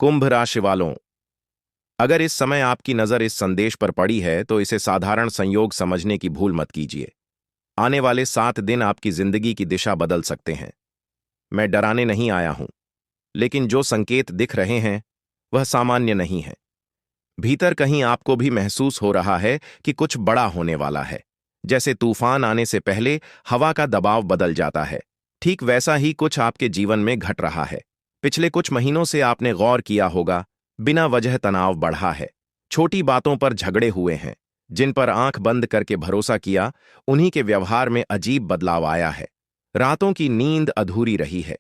कुंभ राशि वालों, अगर इस समय आपकी नज़र इस संदेश पर पड़ी है तो इसे साधारण संयोग समझने की भूल मत कीजिए। आने वाले 7 दिन आपकी जिंदगी की दिशा बदल सकते हैं। मैं डराने नहीं आया हूं, लेकिन जो संकेत दिख रहे हैं वह सामान्य नहीं है। भीतर कहीं आपको भी महसूस हो रहा है कि कुछ बड़ा होने वाला है। जैसे तूफान आने से पहले हवा का दबाव बदल जाता है, ठीक वैसा ही कुछ आपके जीवन में घट रहा है। पिछले कुछ महीनों से आपने गौर किया होगा, बिना वजह तनाव बढ़ा है। छोटी बातों पर झगड़े हुए हैं। जिन पर आंख बंद करके भरोसा किया, उन्हीं के व्यवहार में अजीब बदलाव आया है। रातों की नींद अधूरी रही है।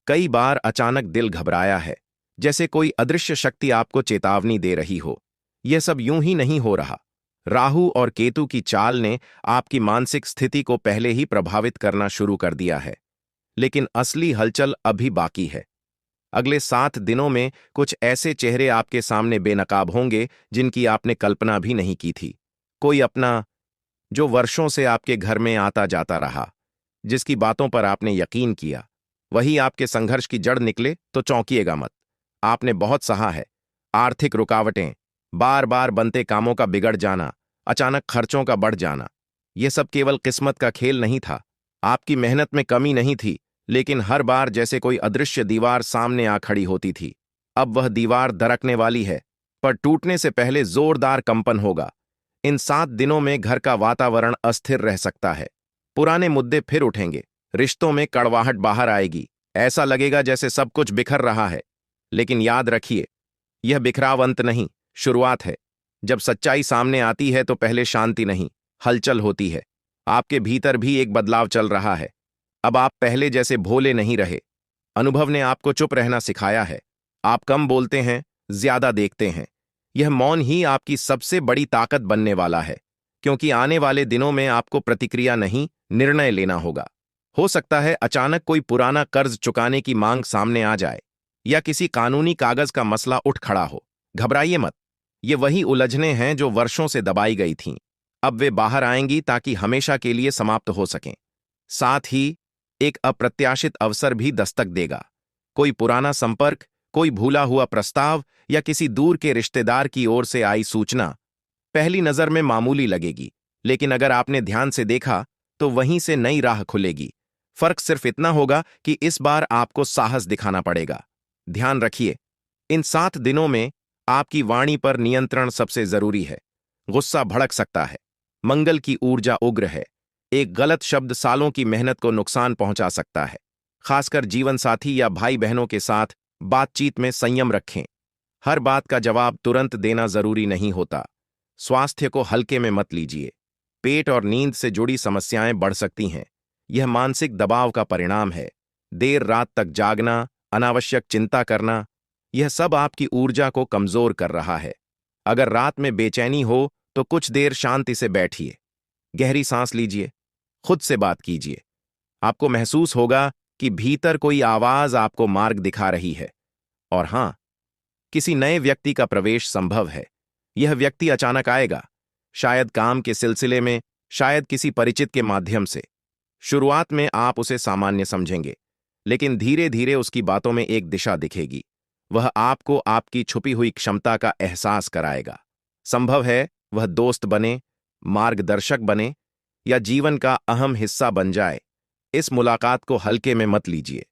कई बार अचानक दिल घबराया है, जैसे कोई अदृश्य शक्ति आपको चेतावनी दे रही हो। यह सब यूं ही नहीं हो रहा। राहु और केतु की चाल ने आपकी मानसिक स्थिति को पहले ही प्रभावित करना शुरू कर दिया है, लेकिन असली हलचल अभी बाकी है। अगले 7 दिनों में कुछ ऐसे चेहरे आपके सामने बेनकाब होंगे जिनकी आपने कल्पना भी नहीं की थी। कोई अपना जो वर्षों से आपके घर में आता जाता रहा, जिसकी बातों पर आपने यकीन किया, वही आपके संघर्ष की जड़ निकले तो चौंकिएगा मत। आपने बहुत सहा है। आर्थिक रुकावटें, बार बार बनते कामों का बिगड़ जाना, अचानक खर्चों का बढ़ जाना, यह सब केवल किस्मत का खेल नहीं था। आपकी मेहनत में कमी नहीं थी, लेकिन हर बार जैसे कोई अदृश्य दीवार सामने आ खड़ी होती थी। अब वह दीवार दरकने वाली है, पर टूटने से पहले जोरदार कंपन होगा। इन 7 दिनों में घर का वातावरण अस्थिर रह सकता है। पुराने मुद्दे फिर उठेंगे। रिश्तों में कड़वाहट बाहर आएगी। ऐसा लगेगा जैसे सब कुछ बिखर रहा है। लेकिन याद रखिए, यह बिखराव अंत नहीं, शुरुआत है। जब सच्चाई सामने आती है तो पहले शांति नहीं, हलचल होती है। आपके भीतर भी एक बदलाव चल रहा है। अब आप पहले जैसे भोले नहीं रहे। अनुभव ने आपको चुप रहना सिखाया है। आप कम बोलते हैं, ज्यादा देखते हैं। यह मौन ही आपकी सबसे बड़ी ताकत बनने वाला है, क्योंकि आने वाले दिनों में आपको प्रतिक्रिया नहीं, निर्णय लेना होगा। हो सकता है अचानक कोई पुराना कर्ज चुकाने की मांग सामने आ जाए, या किसी कानूनी कागज का मसला उठ खड़ा हो। घबराइए मत। ये वही उलझनें हैं जो वर्षों से दबाई गई थीं। अब वे बाहर आएंगी ताकि हमेशा के लिए समाप्त हो सकें। साथ ही एक अप्रत्याशित अवसर भी दस्तक देगा। कोई पुराना संपर्क, कोई भूला हुआ प्रस्ताव या किसी दूर के रिश्तेदार की ओर से आई सूचना पहली नजर में मामूली लगेगी, लेकिन अगर आपने ध्यान से देखा तो वहीं से नई राह खुलेगी। फर्क सिर्फ इतना होगा कि इस बार आपको साहस दिखाना पड़ेगा। ध्यान रखिए, इन 7 दिनों में आपकी वाणी पर नियंत्रण सबसे जरूरी है। गुस्सा भड़क सकता है। मंगल की ऊर्जा उग्र है। एक गलत शब्द सालों की मेहनत को नुकसान पहुंचा सकता है। खासकर जीवन साथी या भाई बहनों के साथ बातचीत में संयम रखें। हर बात का जवाब तुरंत देना जरूरी नहीं होता। स्वास्थ्य को हल्के में मत लीजिए। पेट और नींद से जुड़ी समस्याएं बढ़ सकती हैं। यह मानसिक दबाव का परिणाम है। देर रात तक जागना, अनावश्यक चिंता करना, यह सब आपकी ऊर्जा को कमजोर कर रहा है। अगर रात में बेचैनी हो तो कुछ देर शांति से बैठिए। गहरी सांस लीजिए। खुद से बात कीजिए। आपको महसूस होगा कि भीतर कोई आवाज आपको मार्ग दिखा रही है। और हां, किसी नए व्यक्ति का प्रवेश संभव है। यह व्यक्ति अचानक आएगा, शायद काम के सिलसिले में, शायद किसी परिचित के माध्यम से। शुरुआत में आप उसे सामान्य समझेंगे, लेकिन धीरे धीरे उसकी बातों में एक दिशा दिखेगी। वह आपको आपकी छुपी हुई क्षमता का एहसास कराएगा। संभव है वह दोस्त बने, मार्गदर्शक बने, या जीवन का अहम हिस्सा बन जाए। इस मुलाकात को हल्के में मत लीजिए।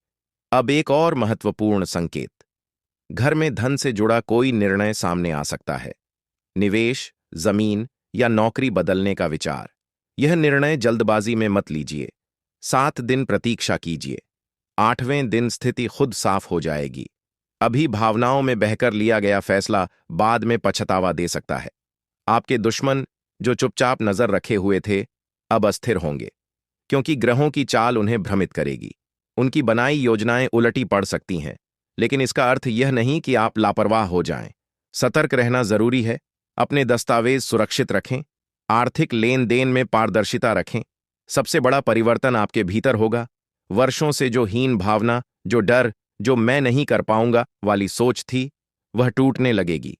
अब एक और महत्वपूर्ण संकेत। घर में धन से जुड़ा कोई निर्णय सामने आ सकता है। निवेश, जमीन या नौकरी बदलने का विचार। यह निर्णय जल्दबाजी में मत लीजिए। 7 दिन प्रतीक्षा कीजिए। 8वें दिन स्थिति खुद साफ हो जाएगी। अभी भावनाओं में बहकर लिया गया फैसला बाद में पछतावा दे सकता है। आपके दुश्मन, जो चुपचाप नजर रखे हुए थे, अब अस्थिर होंगे, क्योंकि ग्रहों की चाल उन्हें भ्रमित करेगी। उनकी बनाई योजनाएं उलटी पड़ सकती हैं, लेकिन इसका अर्थ यह नहीं कि आप लापरवाह हो जाएं। सतर्क रहना जरूरी है। अपने दस्तावेज सुरक्षित रखें। आर्थिक लेन देन में पारदर्शिता रखें। सबसे बड़ा परिवर्तन आपके भीतर होगा। वर्षों से जो हीन भावना, जो डर, जो मैं नहीं कर पाऊंगा वाली सोच थी, वह टूटने लगेगी।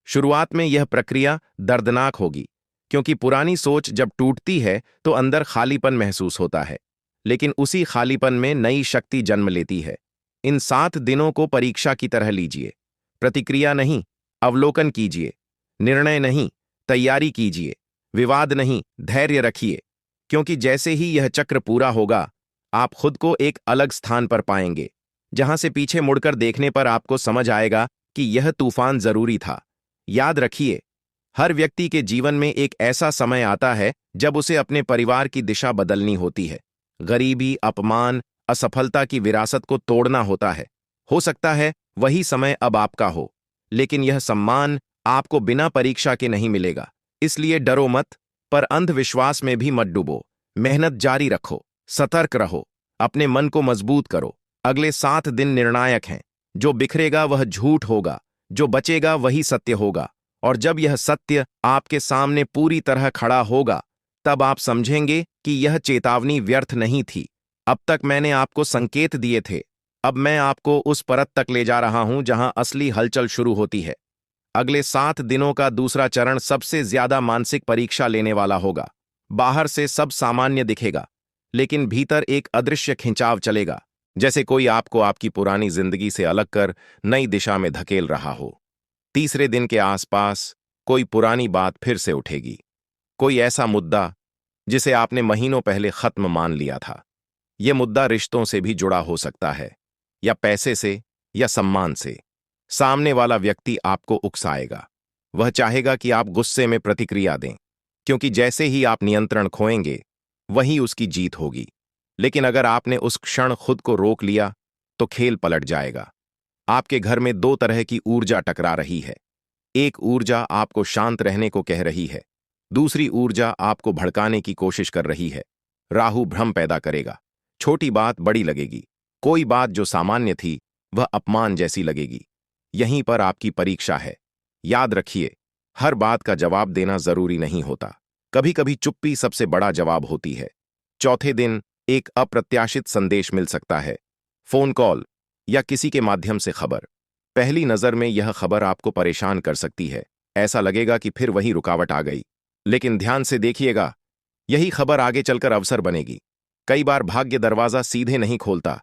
शुरुआत में यह प्रक्रिया दर्दनाक होगी, क्योंकि पुरानी सोच जब टूटती है तो अंदर खालीपन महसूस होता है, लेकिन उसी खालीपन में नई शक्ति जन्म लेती है। इन 7 दिनों को परीक्षा की तरह लीजिए। प्रतिक्रिया नहीं, अवलोकन कीजिए। निर्णय नहीं, तैयारी कीजिए। विवाद नहीं, धैर्य रखिए। क्योंकि जैसे ही यह चक्र पूरा होगा, आप खुद को एक अलग स्थान पर पाएंगे, जहां से पीछे मुड़कर देखने पर आपको समझ आएगा कि यह तूफान जरूरी था। याद रखिए, हर व्यक्ति के जीवन में एक ऐसा समय आता है जब उसे अपने परिवार की दिशा बदलनी होती है। गरीबी, अपमान, असफलता की विरासत को तोड़ना होता है। हो सकता है वही समय अब आपका हो, लेकिन यह सम्मान आपको बिना परीक्षा के नहीं मिलेगा। इसलिए डरो मत, पर अंधविश्वास में भी मत डूबो। मेहनत जारी रखो, सतर्क रहो, अपने मन को मजबूत करो। अगले 7 दिन निर्णायक हैं। जो बिखरेगा वह झूठ होगा, जो बचेगा वही सत्य होगा। और जब यह सत्य आपके सामने पूरी तरह खड़ा होगा, तब आप समझेंगे कि यह चेतावनी व्यर्थ नहीं थी। अब तक मैंने आपको संकेत दिए थे। अब मैं आपको उस परत तक ले जा रहा हूं जहां असली हलचल शुरू होती है। अगले 7 दिनों का दूसरा चरण सबसे ज्यादा मानसिक परीक्षा लेने वाला होगा। बाहर से सब सामान्य दिखेगा, लेकिन भीतर एक अदृश्य खिंचाव चलेगा, जैसे कोई आपको आपकी पुरानी जिंदगी से अलग कर नई दिशा में धकेल रहा हो। तीसरे दिन के आसपास कोई पुरानी बात फिर से उठेगी। कोई ऐसा मुद्दा जिसे आपने महीनों पहले खत्म मान लिया था। यह मुद्दा रिश्तों से भी जुड़ा हो सकता है, या पैसे से, या सम्मान से। सामने वाला व्यक्ति आपको उकसाएगा। वह चाहेगा कि आप गुस्से में प्रतिक्रिया दें, क्योंकि जैसे ही आप नियंत्रण खोएंगे, वही उसकी जीत होगी। लेकिन अगर आपने उस क्षण खुद को रोक लिया, तो खेल पलट जाएगा। आपके घर में 2 तरह की ऊर्जा टकरा रही है। एक ऊर्जा आपको शांत रहने को कह रही है, दूसरी ऊर्जा आपको भड़काने की कोशिश कर रही है। राहु भ्रम पैदा करेगा। छोटी बात बड़ी लगेगी, कोई बात जो सामान्य थी वह अपमान जैसी लगेगी। यहीं पर आपकी परीक्षा है। याद रखिए, हर बात का जवाब देना जरूरी नहीं होता। कभी कभी चुप्पी सबसे बड़ा जवाब होती है। चौथे दिन एक अप्रत्याशित संदेश मिल सकता है, फोन कॉल या किसी के माध्यम से खबर। पहली नजर में यह खबर आपको परेशान कर सकती है। ऐसा लगेगा कि फिर वही रुकावट आ गई। लेकिन ध्यान से देखिएगा, यही खबर आगे चलकर अवसर बनेगी। कई बार भाग्य दरवाजा सीधे नहीं खोलता,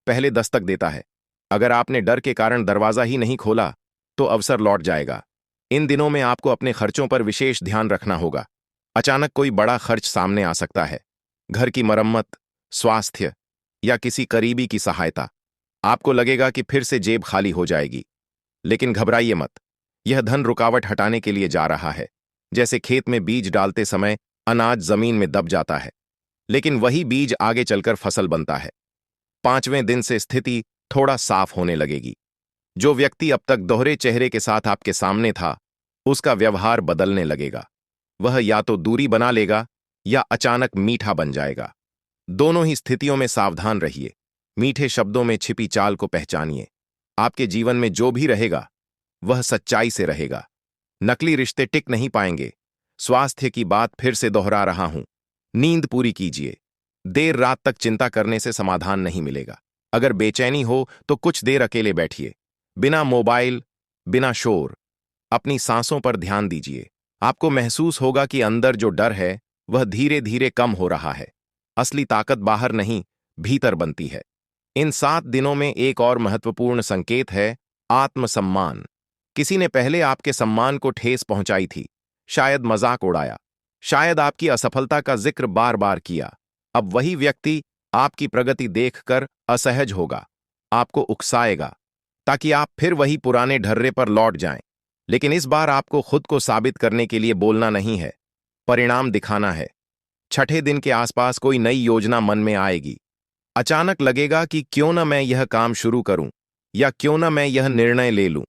पहले दस्तक देता है। अगर आपने डर के कारण दरवाजा ही नहीं खोला, तो अवसर लौट जाएगा। इन दिनों में आपको अपने खर्चों पर विशेष ध्यान रखना होगा। अचानक कोई बड़ा खर्च सामने आ सकता है। घर की मरम्मत, स्वास्थ्य या किसी करीबी की सहायता। आपको लगेगा कि फिर से जेब खाली हो जाएगी, लेकिन घबराइए मत। यह धन रुकावट हटाने के लिए जा रहा है। जैसे खेत में बीज डालते समय अनाज जमीन में दब जाता है, लेकिन वही बीज आगे चलकर फसल बनता है। 5वें दिन से स्थिति थोड़ा साफ होने लगेगी। जो व्यक्ति अब तक दोहरे चेहरे के साथ आपके सामने था, उसका व्यवहार बदलने लगेगा। वह या तो दूरी बना लेगा या अचानक मीठा बन जाएगा। दोनों ही स्थितियों में सावधान रहिए। मीठे शब्दों में छिपी चाल को पहचानिए। आपके जीवन में जो भी रहेगा, वह सच्चाई से रहेगा। नकली रिश्ते टिक नहीं पाएंगे। स्वास्थ्य की बात फिर से दोहरा रहा हूं। नींद पूरी कीजिए। देर रात तक चिंता करने से समाधान नहीं मिलेगा। अगर बेचैनी हो तो कुछ देर अकेले बैठिए, बिना मोबाइल, बिना शोर। अपनी सांसों पर ध्यान दीजिए। आपको महसूस होगा कि अंदर जो डर है वह धीरे धीरे कम हो रहा है। असली ताकत बाहर नहीं, भीतर बनती है। इन 7 दिनों में एक और महत्वपूर्ण संकेत है, आत्मसम्मान। किसी ने पहले आपके सम्मान को ठेस पहुंचाई थी, शायद मजाक उड़ाया, शायद आपकी असफलता का जिक्र बार बार किया। अब वही व्यक्ति आपकी प्रगति देखकर असहज होगा, आपको उकसाएगा, ताकि आप फिर वही पुराने ढर्रे पर लौट जाएं। लेकिन इस बार आपको खुद को साबित करने के लिए बोलना नहीं है, परिणाम दिखाना है। 6ठे दिन के आसपास कोई नई योजना मन में आएगी। अचानक लगेगा कि क्यों न मैं यह काम शुरू करूं, या क्यों न मैं यह निर्णय ले लूं।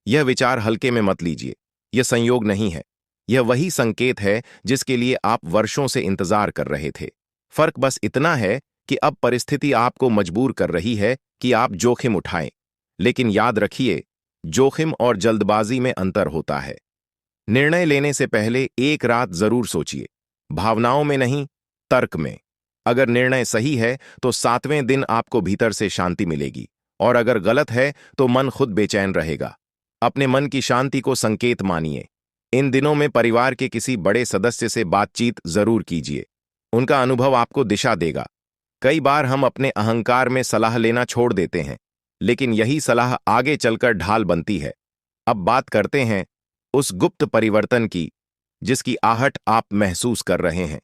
यह विचार हल्के में मत लीजिए। यह संयोग नहीं है, यह वही संकेत है जिसके लिए आप वर्षों से इंतजार कर रहे थे। फर्क बस इतना है कि अब परिस्थिति आपको मजबूर कर रही है कि आप जोखिम उठाएं। लेकिन याद रखिए, जोखिम और जल्दबाजी में अंतर होता है। निर्णय लेने से पहले एक रात जरूर सोचिए, भावनाओं में नहीं, तर्क में। अगर निर्णय सही है तो 7वें दिन आपको भीतर से शांति मिलेगी, और अगर गलत है तो मन खुद बेचैन रहेगा। अपने मन की शांति को संकेत मानिए। इन दिनों में परिवार के किसी बड़े सदस्य से बातचीत जरूर कीजिए। उनका अनुभव आपको दिशा देगा। कई बार हम अपने अहंकार में सलाह लेना छोड़ देते हैं, लेकिन यही सलाह आगे चलकर ढाल बनती है। अब बात करते हैं उस गुप्त परिवर्तन की जिसकी आहट आप महसूस कर रहे हैं।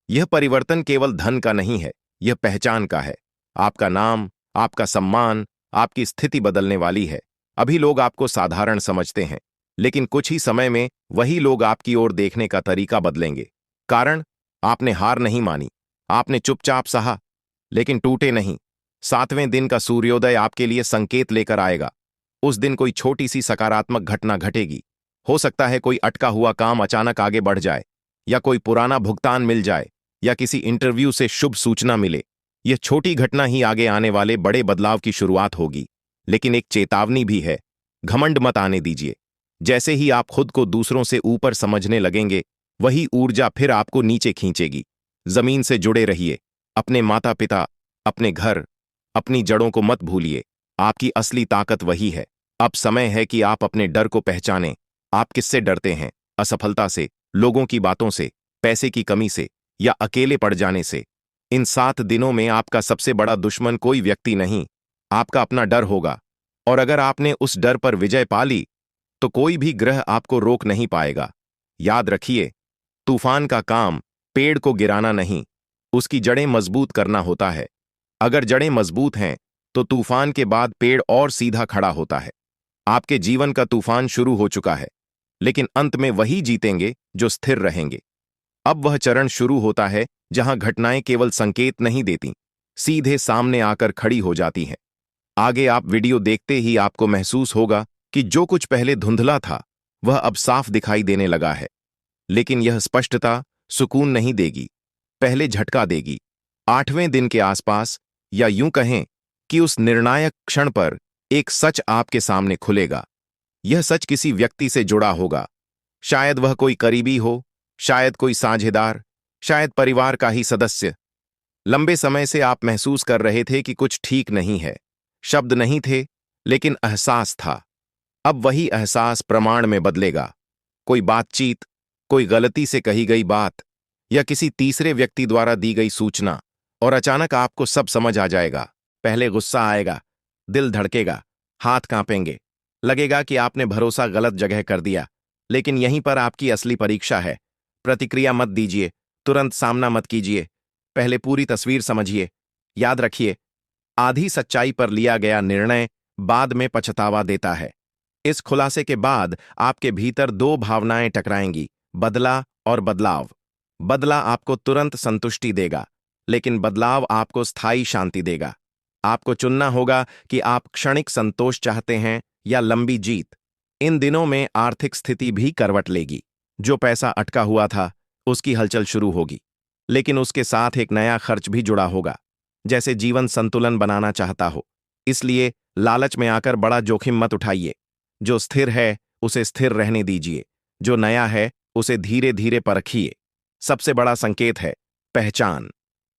यह परिवर्तन केवल धन का नहीं है, यह पहचान का है। आपका नाम, आपका सम्मान, आपकी स्थिति बदलने वाली है। अभी लोग आपको साधारण समझते हैं, लेकिन कुछ ही समय में वही लोग आपकी ओर देखने का तरीका बदलेंगे। कारण, आपने हार नहीं मानी, आपने चुपचाप सहा, लेकिन टूटे नहीं। 7वें दिन का सूर्योदय आपके लिए संकेत लेकर आएगा। उस दिन कोई छोटी सी सकारात्मक घटना घटेगी। हो सकता है कोई अटका हुआ काम अचानक आगे बढ़ जाए, या कोई पुराना भुगतान मिल जाए, या किसी इंटरव्यू से शुभ सूचना मिले। यह छोटी घटना ही आगे आने वाले बड़े बदलाव की शुरुआत होगी। लेकिन एक चेतावनी भी है, घमंड मत आने दीजिए। जैसे ही आप खुद को दूसरों से ऊपर समझने लगेंगे, वही ऊर्जा फिर आपको नीचे खींचेगी। जमीन से जुड़े रहिए, अपने माता पिता, अपने घर, अपनी जड़ों को मत भूलिए। आपकी असली ताकत वही है। अब समय है कि आप अपने डर को पहचानें। आप किससे डरते हैं? असफलता से, लोगों की बातों से, पैसे की कमी से, या अकेले पड़ जाने से? इन 7 दिनों में आपका सबसे बड़ा दुश्मन कोई व्यक्ति नहीं, आपका अपना डर होगा। और अगर आपने उस डर पर विजय पा ली, तो कोई भी ग्रह आपको रोक नहीं पाएगा। याद रखिए, तूफान का काम पेड़ को गिराना नहीं, उसकी जड़ें मजबूत करना होता है। अगर जड़ें मजबूत हैं, तो तूफान के बाद पेड़ और सीधा खड़ा होता है। आपके जीवन का तूफान शुरू हो चुका है, लेकिन अंत में वही जीतेंगे जो स्थिर रहेंगे। अब वह चरण शुरू होता है जहां घटनाएं केवल संकेत नहीं देती, सीधे सामने आकर खड़ी हो जाती हैं। आगे आप वीडियो देखते ही आपको महसूस होगा कि जो कुछ पहले धुंधला था, वह अब साफ दिखाई देने लगा है। लेकिन यह स्पष्टता सुकून नहीं देगी, पहले झटका देगी। 8वें दिन के आसपास, या यूं कहें कि उस निर्णायक क्षण पर, एक सच आपके सामने खुलेगा। यह सच किसी व्यक्ति से जुड़ा होगा। शायद वह कोई करीबी हो, शायद कोई साझेदार, शायद परिवार का ही सदस्य। लंबे समय से आप महसूस कर रहे थे कि कुछ ठीक नहीं है। शब्द नहीं थे, लेकिन एहसास था। अब वही एहसास प्रमाण में बदलेगा। कोई बातचीत, कोई गलती से कही गई बात, या किसी तीसरे व्यक्ति द्वारा दी गई सूचना, और अचानक आपको सब समझ आ जाएगा। पहले गुस्सा आएगा, दिल धड़केगा, हाथ कांपेंगे, लगेगा कि आपने भरोसा गलत जगह कर दिया। लेकिन यहीं पर आपकी असली परीक्षा है। प्रतिक्रिया मत दीजिए, तुरंत सामना मत कीजिए, पहले पूरी तस्वीर समझिए। याद रखिए, आधी सच्चाई पर लिया गया निर्णय बाद में पछतावा देता है। इस खुलासे के बाद आपके भीतर 2 भावनाएं टकराएंगी, बदला और बदलाव। बदला आपको तुरंत संतुष्टि देगा, लेकिन बदलाव आपको स्थायी शांति देगा। आपको चुनना होगा कि आप क्षणिक संतोष चाहते हैं या लंबी जीत। इन दिनों में आर्थिक स्थिति भी करवट लेगी। जो पैसा अटका हुआ था, उसकी हलचल शुरू होगी, लेकिन उसके साथ एक नया खर्च भी जुड़ा होगा, जैसे जीवन संतुलन बनाना चाहता हो। इसलिए लालच में आकर बड़ा जोखिम मत उठाइए। जो स्थिर है, उसे स्थिर रहने दीजिए। जो नया है, उसे धीरे धीरे परखिए। सबसे बड़ा संकेत है पहचान।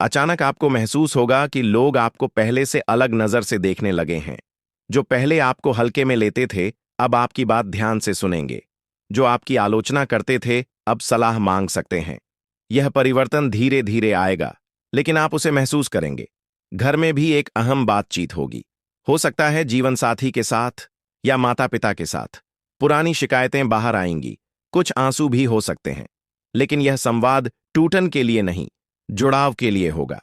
अचानक आपको महसूस होगा कि लोग आपको पहले से अलग नजर से देखने लगे हैं। जो पहले आपको हल्के में लेते थे, अब आपकी बात ध्यान से सुनेंगे। जो आपकी आलोचना करते थे, अब सलाह मांग सकते हैं। यह परिवर्तन धीरे धीरे आएगा, लेकिन आप उसे महसूस करेंगे। घर में भी एक अहम बातचीत होगी। हो सकता है जीवन साथी के साथ या माता पिता के साथ। पुरानी शिकायतें बाहर आएंगी, कुछ आंसू भी हो सकते हैं। लेकिन यह संवाद टूटन के लिए नहीं, जुड़ाव के लिए होगा।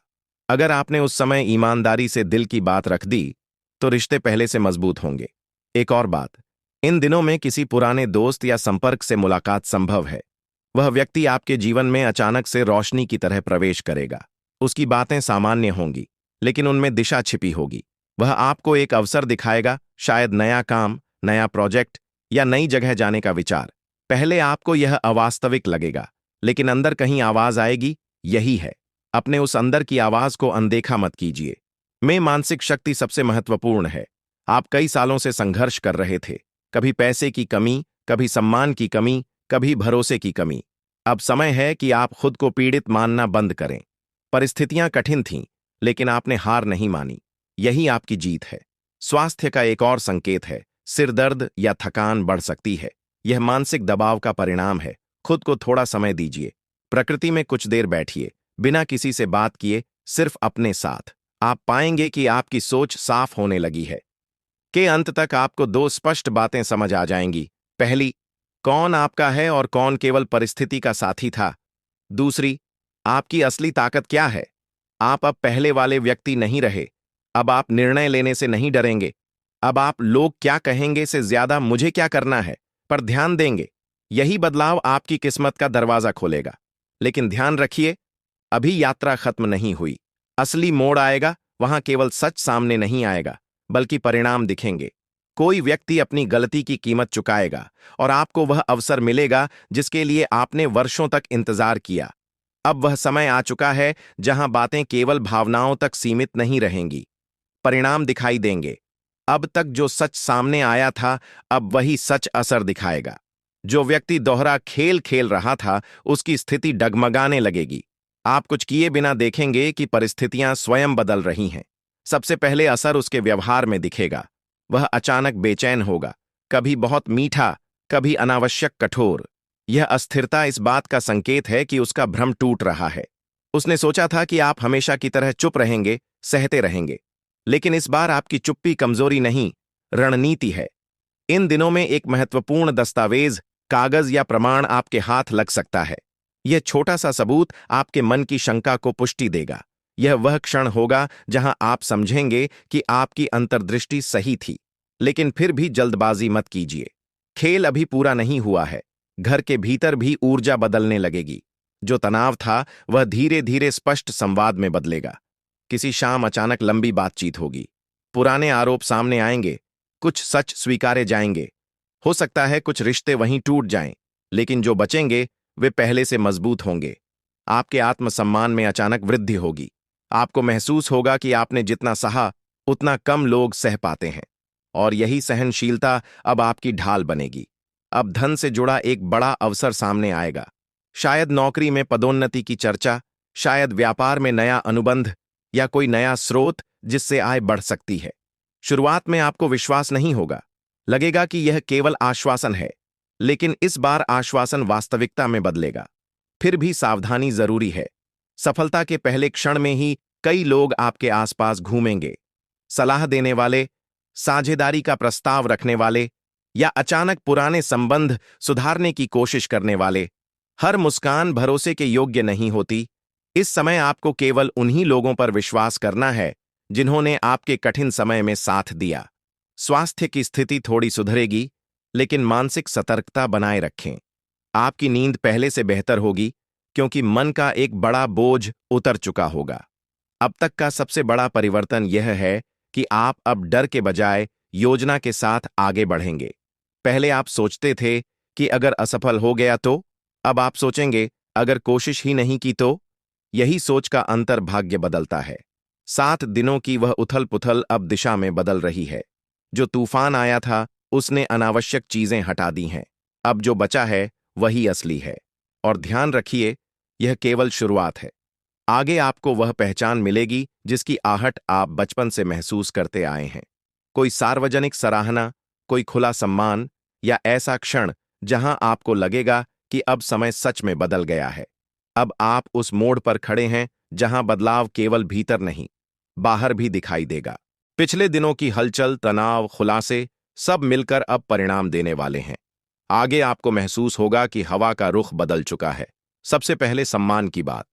अगर आपने उस समय ईमानदारी से दिल की बात रख दी, तो रिश्ते पहले से मजबूत होंगे। एक और बात, इन दिनों में किसी पुराने दोस्त या संपर्क से मुलाकात संभव है। वह व्यक्ति आपके जीवन में अचानक से रोशनी की तरह प्रवेश करेगा। उसकी बातें सामान्य होंगी, लेकिन उनमें दिशा छिपी होगी। वह आपको एक अवसर दिखाएगा, शायद नया काम, नया प्रोजेक्ट, या नई जगह जाने का विचार। पहले आपको यह अवास्तविक लगेगा, लेकिन अंदर कहीं आवाज आएगी, यही है। अपने उस अंदर की आवाज को अनदेखा मत कीजिए। में मानसिक शक्ति सबसे महत्वपूर्ण है। आप कई सालों से संघर्ष कर रहे थे, कभी पैसे की कमी, कभी सम्मान की कमी, कभी भरोसे की कमी। अब समय है कि आप खुद को पीड़ित मानना बंद करें। परिस्थितियां कठिन थीं, लेकिन आपने हार नहीं मानी। यही आपकी जीत है। स्वास्थ्य का एक और संकेत है, सिर दर्द या थकान बढ़ सकती है। यह मानसिक दबाव का परिणाम है। खुद को थोड़ा समय दीजिए। प्रकृति में कुछ देर बैठिए, बिना किसी से बात किए, सिर्फ अपने साथ। आप पाएंगे कि आपकी सोच साफ होने लगी है। के अंत तक आपको दो स्पष्ट बातें समझ आ जाएंगी। पहली, कौन आपका है और कौन केवल परिस्थिति का साथी था। दूसरी, आपकी असली ताकत क्या है। आप अब पहले वाले व्यक्ति नहीं रहे। अब आप निर्णय लेने से नहीं डरेंगे। अब आप लोग क्या कहेंगे से ज्यादा मुझे क्या करना है पर ध्यान देंगे। यही बदलाव आपकी किस्मत का दरवाजा खोलेगा। लेकिन ध्यान रखिए, अभी यात्रा खत्म नहीं हुई। असली मोड़ आएगा, वहां केवल सच सामने नहीं आएगा, बल्कि परिणाम दिखेंगे। कोई व्यक्ति अपनी गलती की कीमत चुकाएगा और आपको वह अवसर मिलेगा जिसके लिए आपने वर्षों तक इंतजार किया। अब वह समय आ चुका है जहां बातें केवल भावनाओं तक सीमित नहीं रहेंगी। परिणाम दिखाई देंगे। अब तक जो सच सामने आया था, अब वही सच असर दिखाएगा। जो व्यक्ति दोहरा खेल खेल रहा था, उसकी स्थिति डगमगाने लगेगी। आप कुछ किए बिना देखेंगे कि परिस्थितियां स्वयं बदल रही हैं। सबसे पहले असर उसके व्यवहार में दिखेगा। वह अचानक बेचैन होगा, कभी बहुत मीठा, कभी अनावश्यक कठोर। यह अस्थिरता इस बात का संकेत है कि उसका भ्रम टूट रहा है। उसने सोचा था कि आप हमेशा की तरह चुप रहेंगे, सहते रहेंगे। लेकिन इस बार आपकी चुप्पी कमजोरी नहीं, रणनीति है। इन दिनों में एक महत्वपूर्ण दस्तावेज, कागज या प्रमाण आपके हाथ लग सकता है। यह छोटा सा सबूत आपके मन की शंका को पुष्टि देगा। यह वह क्षण होगा जहां आप समझेंगे कि आपकी अंतर्दृष्टि सही थी। लेकिन फिर भी जल्दबाजी मत कीजिए। खेल अभी पूरा नहीं हुआ है। घर के भीतर भी ऊर्जा बदलने लगेगी। जो तनाव था, वह धीरे धीरे स्पष्ट संवाद में बदलेगा। किसी शाम अचानक लंबी बातचीत होगी। पुराने आरोप सामने आएंगे, कुछ सच स्वीकारे जाएंगे। हो सकता है कुछ रिश्ते वहीं टूट जाएं, लेकिन जो बचेंगे वे पहले से मजबूत होंगे। आपके आत्मसम्मान में अचानक वृद्धि होगी। आपको महसूस होगा कि आपने जितना सहा, उतना कम लोग सह पाते हैं। और यही सहनशीलता अब आपकी ढाल बनेगी। अब धन से जुड़ा एक बड़ा अवसर सामने आएगा। शायद नौकरी में पदोन्नति की चर्चा, शायद व्यापार में नया अनुबंध, या कोई नया स्रोत जिससे आय बढ़ सकती है। शुरुआत में आपको विश्वास नहीं होगा, लगेगा कि यह केवल आश्वासन है। लेकिन इस बार आश्वासन वास्तविकता में बदलेगा। फिर भी सावधानी जरूरी है। सफलता के पहले क्षण में ही कई लोग आपके आसपास घूमेंगे। सलाह देने वाले, साझेदारी का प्रस्ताव रखने वाले, या अचानक पुराने संबंध सुधारने की कोशिश करने वाले। हर मुस्कान भरोसे के योग्य नहीं होती। इस समय आपको केवल उन्हीं लोगों पर विश्वास करना है जिन्होंने आपके कठिन समय में साथ दिया। स्वास्थ्य की स्थिति थोड़ी सुधरेगी, लेकिन मानसिक सतर्कता बनाए रखें। आपकी नींद पहले से बेहतर होगी, क्योंकि मन का एक बड़ा बोझ उतर चुका होगा। अब तक का सबसे बड़ा परिवर्तन यह है कि आप अब डर के बजाय योजना के साथ आगे बढ़ेंगे। पहले आप सोचते थे कि अगर असफल हो गया तो, अब आप सोचेंगे अगर कोशिश ही नहीं की तो। यही सोच का अंतर भाग्य बदलता है। 7 दिनों की वह उथल पुथल अब दिशा में बदल रही है। जो तूफान आया था, उसने अनावश्यक चीजें हटा दी हैं। अब जो बचा है वही असली है। और ध्यान रखिए, यह केवल शुरुआत है। आगे आपको वह पहचान मिलेगी जिसकी आहट आप बचपन से महसूस करते आए हैं। कोई सार्वजनिक सराहना, कोई खुला सम्मान, या ऐसा क्षण जहां आपको लगेगा कि अब समय सच में बदल गया है। अब आप उस मोड़ पर खड़े हैं जहां बदलाव केवल भीतर नहीं, बाहर भी दिखाई देगा। पिछले दिनों की हलचल, तनाव, खुलासे सब मिलकर अब परिणाम देने वाले हैं। आगे आपको महसूस होगा कि हवा का रुख बदल चुका है। सबसे पहले सम्मान की बात।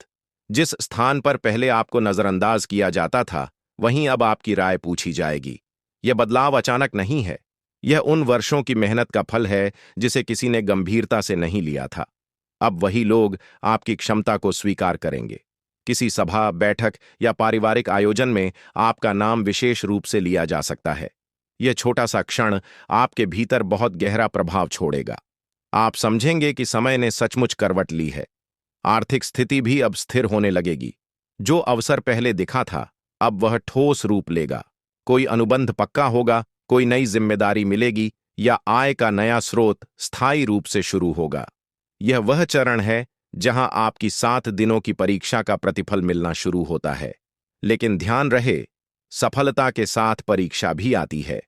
जिस स्थान पर पहले आपको नजरअंदाज किया जाता था, वहीं अब आपकी राय पूछी जाएगी। यह बदलाव अचानक नहीं है। यह उन वर्षों की मेहनत का फल है जिसे किसी ने गंभीरता से नहीं लिया था। अब वही लोग आपकी क्षमता को स्वीकार करेंगे। किसी सभा, बैठक या पारिवारिक आयोजन में आपका नाम विशेष रूप से लिया जा सकता है। यह छोटा सा क्षण आपके भीतर बहुत गहरा प्रभाव छोड़ेगा। आप समझेंगे कि समय ने सचमुच करवट ली है। आर्थिक स्थिति भी अब स्थिर होने लगेगी। जो अवसर पहले दिखा था, अब वह ठोस रूप लेगा। कोई अनुबंध पक्का होगा, कोई नई जिम्मेदारी मिलेगी, या आय का नया स्रोत स्थायी रूप से शुरू होगा। यह वह चरण है जहां आपकी 7 दिनों की परीक्षा का प्रतिफल मिलना शुरू होता है। लेकिन ध्यान रहे, सफलता के साथ परीक्षा भी आती है।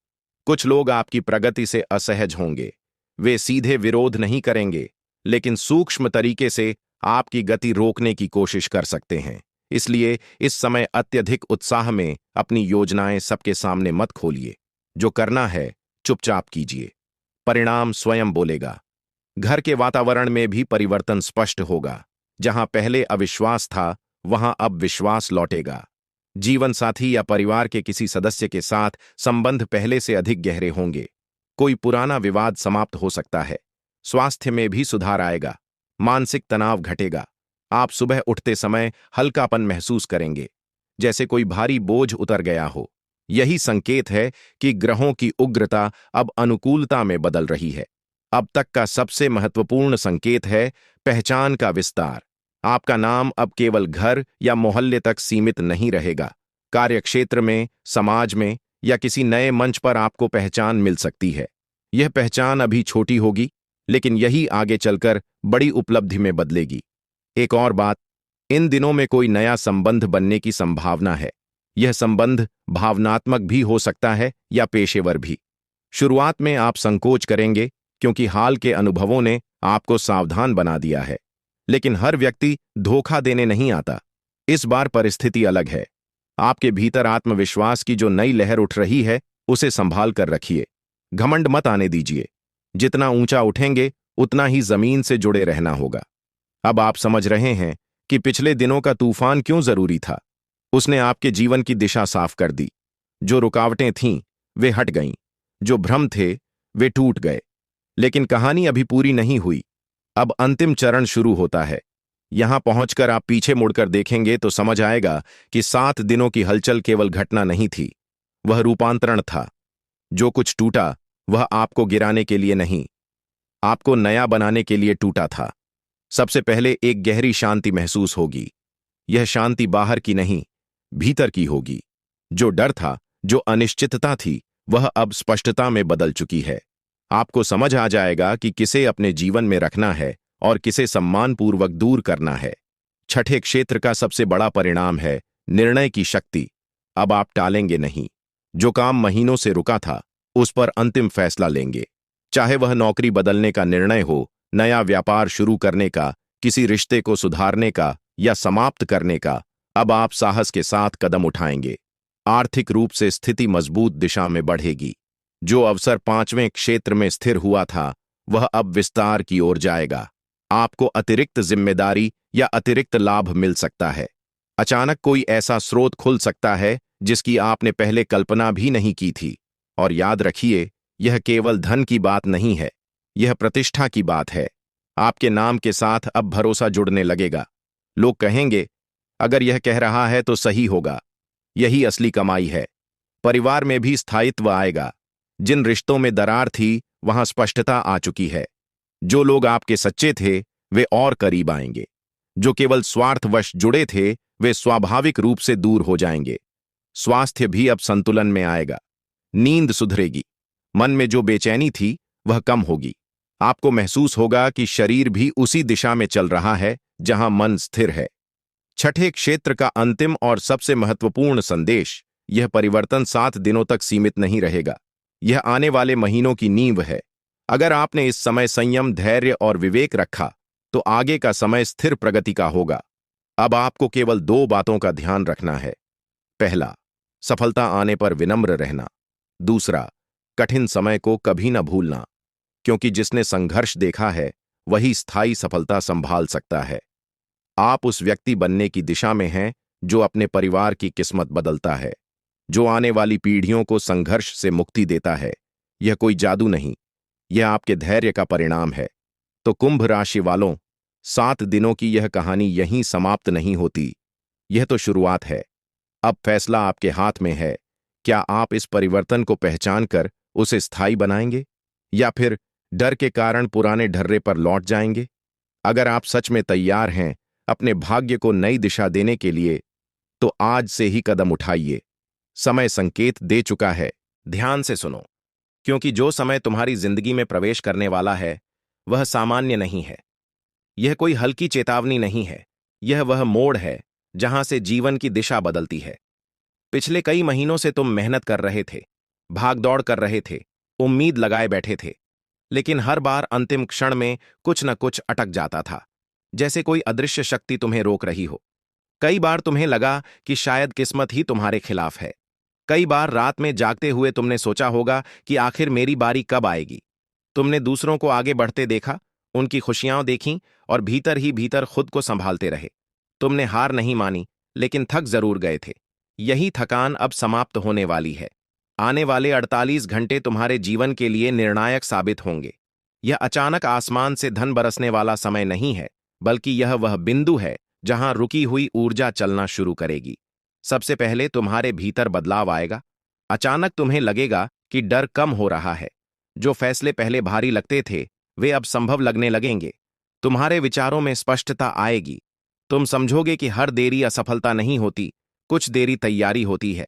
कुछ लोग आपकी प्रगति से असहज होंगे। वे सीधे विरोध नहीं करेंगे, लेकिन सूक्ष्म तरीके से आपकी गति रोकने की कोशिश कर सकते हैं। इसलिए इस समय अत्यधिक उत्साह में अपनी योजनाएं सबके सामने मत खोलिए। जो करना है चुपचाप कीजिए, परिणाम स्वयं बोलेगा। घर के वातावरण में भी परिवर्तन स्पष्ट होगा। जहां पहले अविश्वास था, वहां अब विश्वास लौटेगा। जीवन साथी या परिवार के किसी सदस्य के साथ संबंध पहले से अधिक गहरे होंगे। कोई पुराना विवाद समाप्त हो सकता है। स्वास्थ्य में भी सुधार आएगा। मानसिक तनाव घटेगा। आप सुबह उठते समय हल्कापन महसूस करेंगे, जैसे कोई भारी बोझ उतर गया हो। यही संकेत है कि ग्रहों की उग्रता अब अनुकूलता में बदल रही है। अब तक का सबसे महत्वपूर्ण संकेत है पहचान का विस्तार। आपका नाम अब केवल घर या मोहल्ले तक सीमित नहीं रहेगा। कार्यक्षेत्र में, समाज में या किसी नए मंच पर आपको पहचान मिल सकती है। यह पहचान अभी छोटी होगी, लेकिन यही आगे चलकर बड़ी उपलब्धि में बदलेगी। एक और बात, इन दिनों में कोई नया संबंध बनने की संभावना है। यह संबंध भावनात्मक भी हो सकता है या पेशेवर भी। शुरुआत में आप संकोच करेंगे, क्योंकि हाल के अनुभवों ने आपको सावधान बना दिया है। लेकिन हर व्यक्ति धोखा देने नहीं आता। इस बार परिस्थिति अलग है। आपके भीतर आत्मविश्वास की जो नई लहर उठ रही है, उसे संभाल कर रखिए। घमंड मत आने दीजिए। जितना ऊंचा उठेंगे, उतना ही जमीन से जुड़े रहना होगा। अब आप समझ रहे हैं कि पिछले दिनों का तूफान क्यों जरूरी था। उसने आपके जीवन की दिशा साफ कर दी। जो रुकावटें थीं, वे हट गईं। जो भ्रम थे, वे टूट गए। लेकिन कहानी अभी पूरी नहीं हुई। अब अंतिम चरण शुरू होता है। यहां पहुंचकर आप पीछे मुड़कर देखेंगे तो समझ आएगा कि 7 दिनों की हलचल केवल घटना नहीं थी, वह रूपांतरण था। जो कुछ टूटा, वह आपको गिराने के लिए नहीं, आपको नया बनाने के लिए टूटा था। सबसे पहले एक गहरी शांति महसूस होगी। यह शांति बाहर की नहीं, भीतर की होगी। जो डर था, जो अनिश्चितता थी, वह अब स्पष्टता में बदल चुकी है। आपको समझ आ जाएगा कि किसे अपने जीवन में रखना है और किसे सम्मानपूर्वक दूर करना है। छठे क्षेत्र का सबसे बड़ा परिणाम है निर्णय की शक्ति। अब आप टालेंगे नहीं। जो काम महीनों से रुका था, उस पर अंतिम फैसला लेंगे। चाहे वह नौकरी बदलने का निर्णय हो, नया व्यापार शुरू करने का, किसी रिश्ते को सुधारने का या समाप्त करने का, अब आप साहस के साथ कदम उठाएंगे। आर्थिक रूप से स्थिति मजबूत दिशा में बढ़ेगी। जो अवसर 5वें क्षेत्र में स्थिर हुआ था, वह अब विस्तार की ओर जाएगा। आपको अतिरिक्त जिम्मेदारी या अतिरिक्त लाभ मिल सकता है। अचानक कोई ऐसा स्रोत खुल सकता है जिसकी आपने पहले कल्पना भी नहीं की थी। और याद रखिए, यह केवल धन की बात नहीं है, यह प्रतिष्ठा की बात है। आपके नाम के साथ अब भरोसा जुड़ने लगेगा। लोग कहेंगे, अगर यह कह रहा है तो सही होगा। यही असली कमाई है। परिवार में भी स्थायित्व आएगा। जिन रिश्तों में दरार थी, वहां स्पष्टता आ चुकी है। जो लोग आपके सच्चे थे, वे और करीब आएंगे। जो केवल स्वार्थवश जुड़े थे, वे स्वाभाविक रूप से दूर हो जाएंगे। स्वास्थ्य भी अब संतुलन में आएगा। नींद सुधरेगी। मन में जो बेचैनी थी, वह कम होगी। आपको महसूस होगा कि शरीर भी उसी दिशा में चल रहा है जहां मन स्थिर है। छठे क्षेत्र का अंतिम और सबसे महत्वपूर्ण संदेश, यह परिवर्तन 7 दिनों तक सीमित नहीं रहेगा। यह आने वाले महीनों की नींव है। अगर आपने इस समय संयम, धैर्य और विवेक रखा, तो आगे का समय स्थिर प्रगति का होगा। अब आपको केवल 2 बातों का ध्यान रखना है। पहला, सफलता आने पर विनम्र रहना। दूसरा, कठिन समय को कभी न भूलना, क्योंकि जिसने संघर्ष देखा है, वही स्थायी सफलता संभाल सकता है। आप उस व्यक्ति बनने की दिशा में हैं जो अपने परिवार की किस्मत बदलता है, जो आने वाली पीढ़ियों को संघर्ष से मुक्ति देता है। यह कोई जादू नहीं, यह आपके धैर्य का परिणाम है। तो कुंभ राशि वालों, 7 दिनों की यह कहानी यहीं समाप्त नहीं होती। यह तो शुरुआत है। अब फैसला आपके हाथ में है। क्या आप इस परिवर्तन को पहचान कर उसे स्थायी बनाएंगे, या फिर डर के कारण पुराने ढर्रे पर लौट जाएंगे? अगर आप सच में तैयार हैं अपने भाग्य को नई दिशा देने के लिए, तो आज से ही कदम उठाइए। समय संकेत दे चुका है। ध्यान से सुनो, क्योंकि जो समय तुम्हारी जिंदगी में प्रवेश करने वाला है, वह सामान्य नहीं है। यह कोई हल्की चेतावनी नहीं है। यह वह मोड़ है जहां से जीवन की दिशा बदलती है। पिछले कई महीनों से तुम मेहनत कर रहे थे, भागदौड़ कर रहे थे, उम्मीद लगाए बैठे थे, लेकिन हर बार अंतिम क्षण में कुछ न कुछ अटक जाता था, जैसे कोई अदृश्य शक्ति तुम्हें रोक रही हो। कई बार तुम्हें लगा कि शायद किस्मत ही तुम्हारे खिलाफ है। कई बार रात में जागते हुए तुमने सोचा होगा कि आखिर मेरी बारी कब आएगी। तुमने दूसरों को आगे बढ़ते देखा, उनकी खुशियां देखीं और भीतर ही भीतर खुद को संभालते रहे। तुमने हार नहीं मानी, लेकिन थक जरूर गए थे। यही थकान अब समाप्त होने वाली है। आने वाले 48 घंटे तुम्हारे जीवन के लिए निर्णायक साबित होंगे। यह अचानक आसमान से धन बरसने वाला समय नहीं है, बल्कि यह वह बिंदु है जहां रुकी हुई ऊर्जा चलना शुरू करेगी। सबसे पहले तुम्हारे भीतर बदलाव आएगा। अचानक तुम्हें लगेगा कि डर कम हो रहा है। जो फैसले पहले भारी लगते थे, वे अब संभव लगने लगेंगे। तुम्हारे विचारों में स्पष्टता आएगी। तुम समझोगे कि हर देरी असफलता नहीं होती, कुछ देरी तैयारी होती है।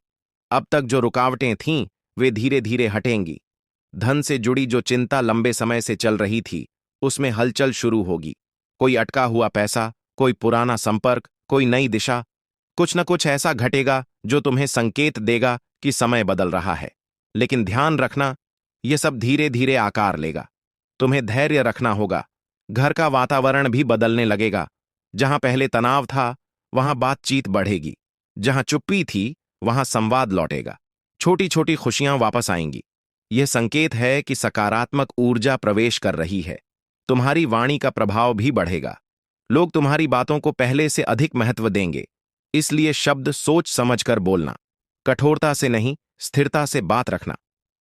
अब तक जो रुकावटें थीं, वे धीरे धीरे हटेंगी। धन से जुड़ी जो चिंता लंबे समय से चल रही थी, उसमें हलचल शुरू होगी। कोई अटका हुआ पैसा, कोई पुराना संपर्क, कोई नई दिशा, कुछ न कुछ ऐसा घटेगा जो तुम्हें संकेत देगा कि समय बदल रहा है। लेकिन ध्यान रखना, यह सब धीरे धीरे आकार लेगा। तुम्हें धैर्य रखना होगा। घर का वातावरण भी बदलने लगेगा। जहां पहले तनाव था, वहां बातचीत बढ़ेगी। जहां चुप्पी थी, वहां संवाद लौटेगा। छोटी छोटी खुशियां वापस आएंगी। यह संकेत है कि सकारात्मक ऊर्जा प्रवेश कर रही है। तुम्हारी वाणी का प्रभाव भी बढ़ेगा। लोग तुम्हारी बातों को पहले से अधिक महत्व देंगे। इसलिए शब्द सोच समझकर बोलना। कठोरता से नहीं, स्थिरता से बात रखना।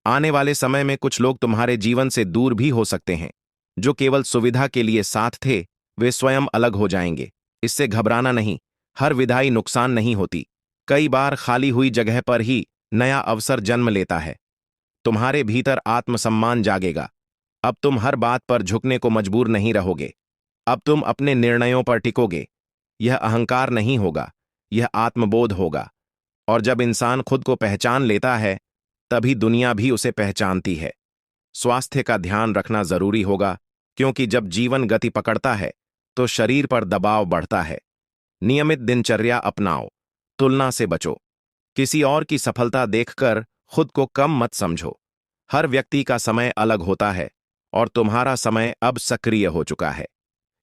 आने वाले समय में कुछ लोग तुम्हारे जीवन से दूर भी हो सकते हैं। जो केवल सुविधा के लिए साथ थे, वे स्वयं अलग हो जाएंगे। इससे घबराना नहीं। हर विदाई नुकसान नहीं होती। कई बार खाली हुई जगह पर ही नया अवसर जन्म लेता है। तुम्हारे भीतर आत्मसम्मान जागेगा। अब तुम हर बात पर झुकने को मजबूर नहीं रहोगे। अब तुम अपने निर्णयों पर टिकोगे। यह अहंकार नहीं होगा, यह आत्मबोध होगा। और जब इंसान खुद को पहचान लेता है, तभी दुनिया भी उसे पहचानती है। स्वास्थ्य का ध्यान रखना जरूरी होगा, क्योंकि जब जीवन गति पकड़ता है, तो शरीर पर दबाव बढ़ता है। नियमित दिनचर्या अपनाओ। तुलना से बचो। किसी और की सफलता देखकर खुद को कम मत समझो। हर व्यक्ति का समय अलग होता है, और तुम्हारा समय अब सक्रिय हो चुका है।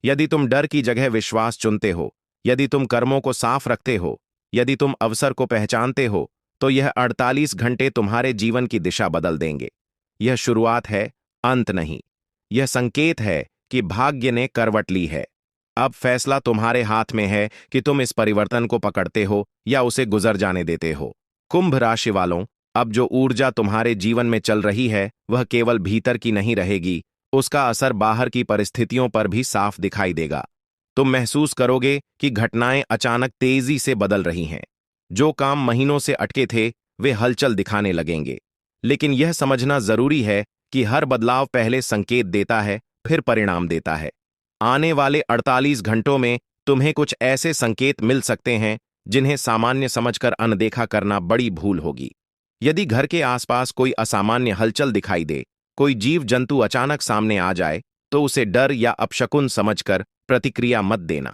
यदि तुम डर की जगह विश्वास चुनते हो, यदि तुम कर्मों को साफ रखते हो, यदि तुम अवसर को पहचानते हो, तो यह 48 घंटे तुम्हारे जीवन की दिशा बदल देंगे। यह शुरुआत है, अंत नहीं। यह संकेत है कि भाग्य ने करवट ली है। अब फैसला तुम्हारे हाथ में है कि तुम इस परिवर्तन को पकड़ते हो या उसे गुजर जाने देते हो। कुंभ राशि वालों, अब जो ऊर्जा तुम्हारे जीवन में चल रही है, वह केवल भीतर की नहीं रहेगी। उसका असर बाहर की परिस्थितियों पर भी साफ दिखाई देगा। तुम महसूस करोगे कि घटनाएं अचानक तेजी से बदल रही हैं। जो काम महीनों से अटके थे, वे हलचल दिखाने लगेंगे। लेकिन यह समझना जरूरी है कि हर बदलाव पहले संकेत देता है, फिर परिणाम देता है। आने वाले 48 घंटों में तुम्हें कुछ ऐसे संकेत मिल सकते हैं जिन्हें सामान्य समझकर अनदेखा करना बड़ी भूल होगी। यदि घर के आसपास कोई असामान्य हलचल दिखाई दे, कोई जीव जंतु अचानक सामने आ जाए, तो उसे डर या अपशकुन समझकर प्रतिक्रिया मत देना।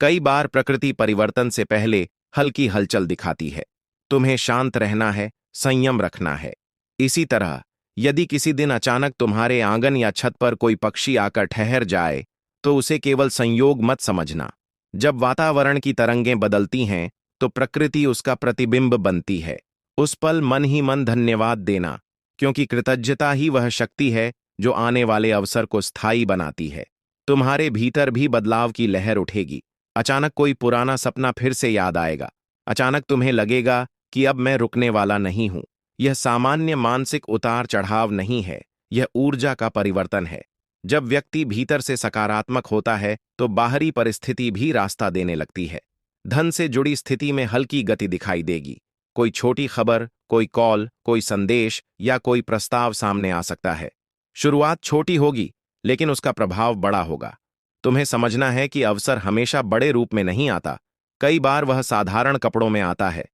कई बार प्रकृति परिवर्तन से पहले हल्की हलचल दिखाती है। तुम्हें शांत रहना है, संयम रखना है। इसी तरह यदि किसी दिन अचानक तुम्हारे आंगन या छत पर कोई पक्षी आकर ठहर जाए, तो उसे केवल संयोग मत समझना। जब वातावरण की तरंगें बदलती हैं, तो प्रकृति उसका प्रतिबिंब बनती है। उस पल मन ही मन धन्यवाद देना, क्योंकि कृतज्ञता ही वह शक्ति है जो आने वाले अवसर को स्थायी बनाती है। तुम्हारे भीतर भी बदलाव की लहर उठेगी। अचानक कोई पुराना सपना फिर से याद आएगा। अचानक तुम्हें लगेगा कि अब मैं रुकने वाला नहीं हूं। यह सामान्य मानसिक उतार चढ़ाव नहीं है, यह ऊर्जा का परिवर्तन है। जब व्यक्ति भीतर से सकारात्मक होता है, तो बाहरी परिस्थिति भी रास्ता देने लगती है। धन से जुड़ी स्थिति में हल्की गति दिखाई देगी। कोई छोटी खबर, कोई कॉल, कोई संदेश या कोई प्रस्ताव सामने आ सकता है। शुरुआत छोटी होगी, लेकिन उसका प्रभाव बड़ा होगा। तुम्हें समझना है कि अवसर हमेशा बड़े रूप में नहीं आता। कई बार वह साधारण कपड़ों में आता है।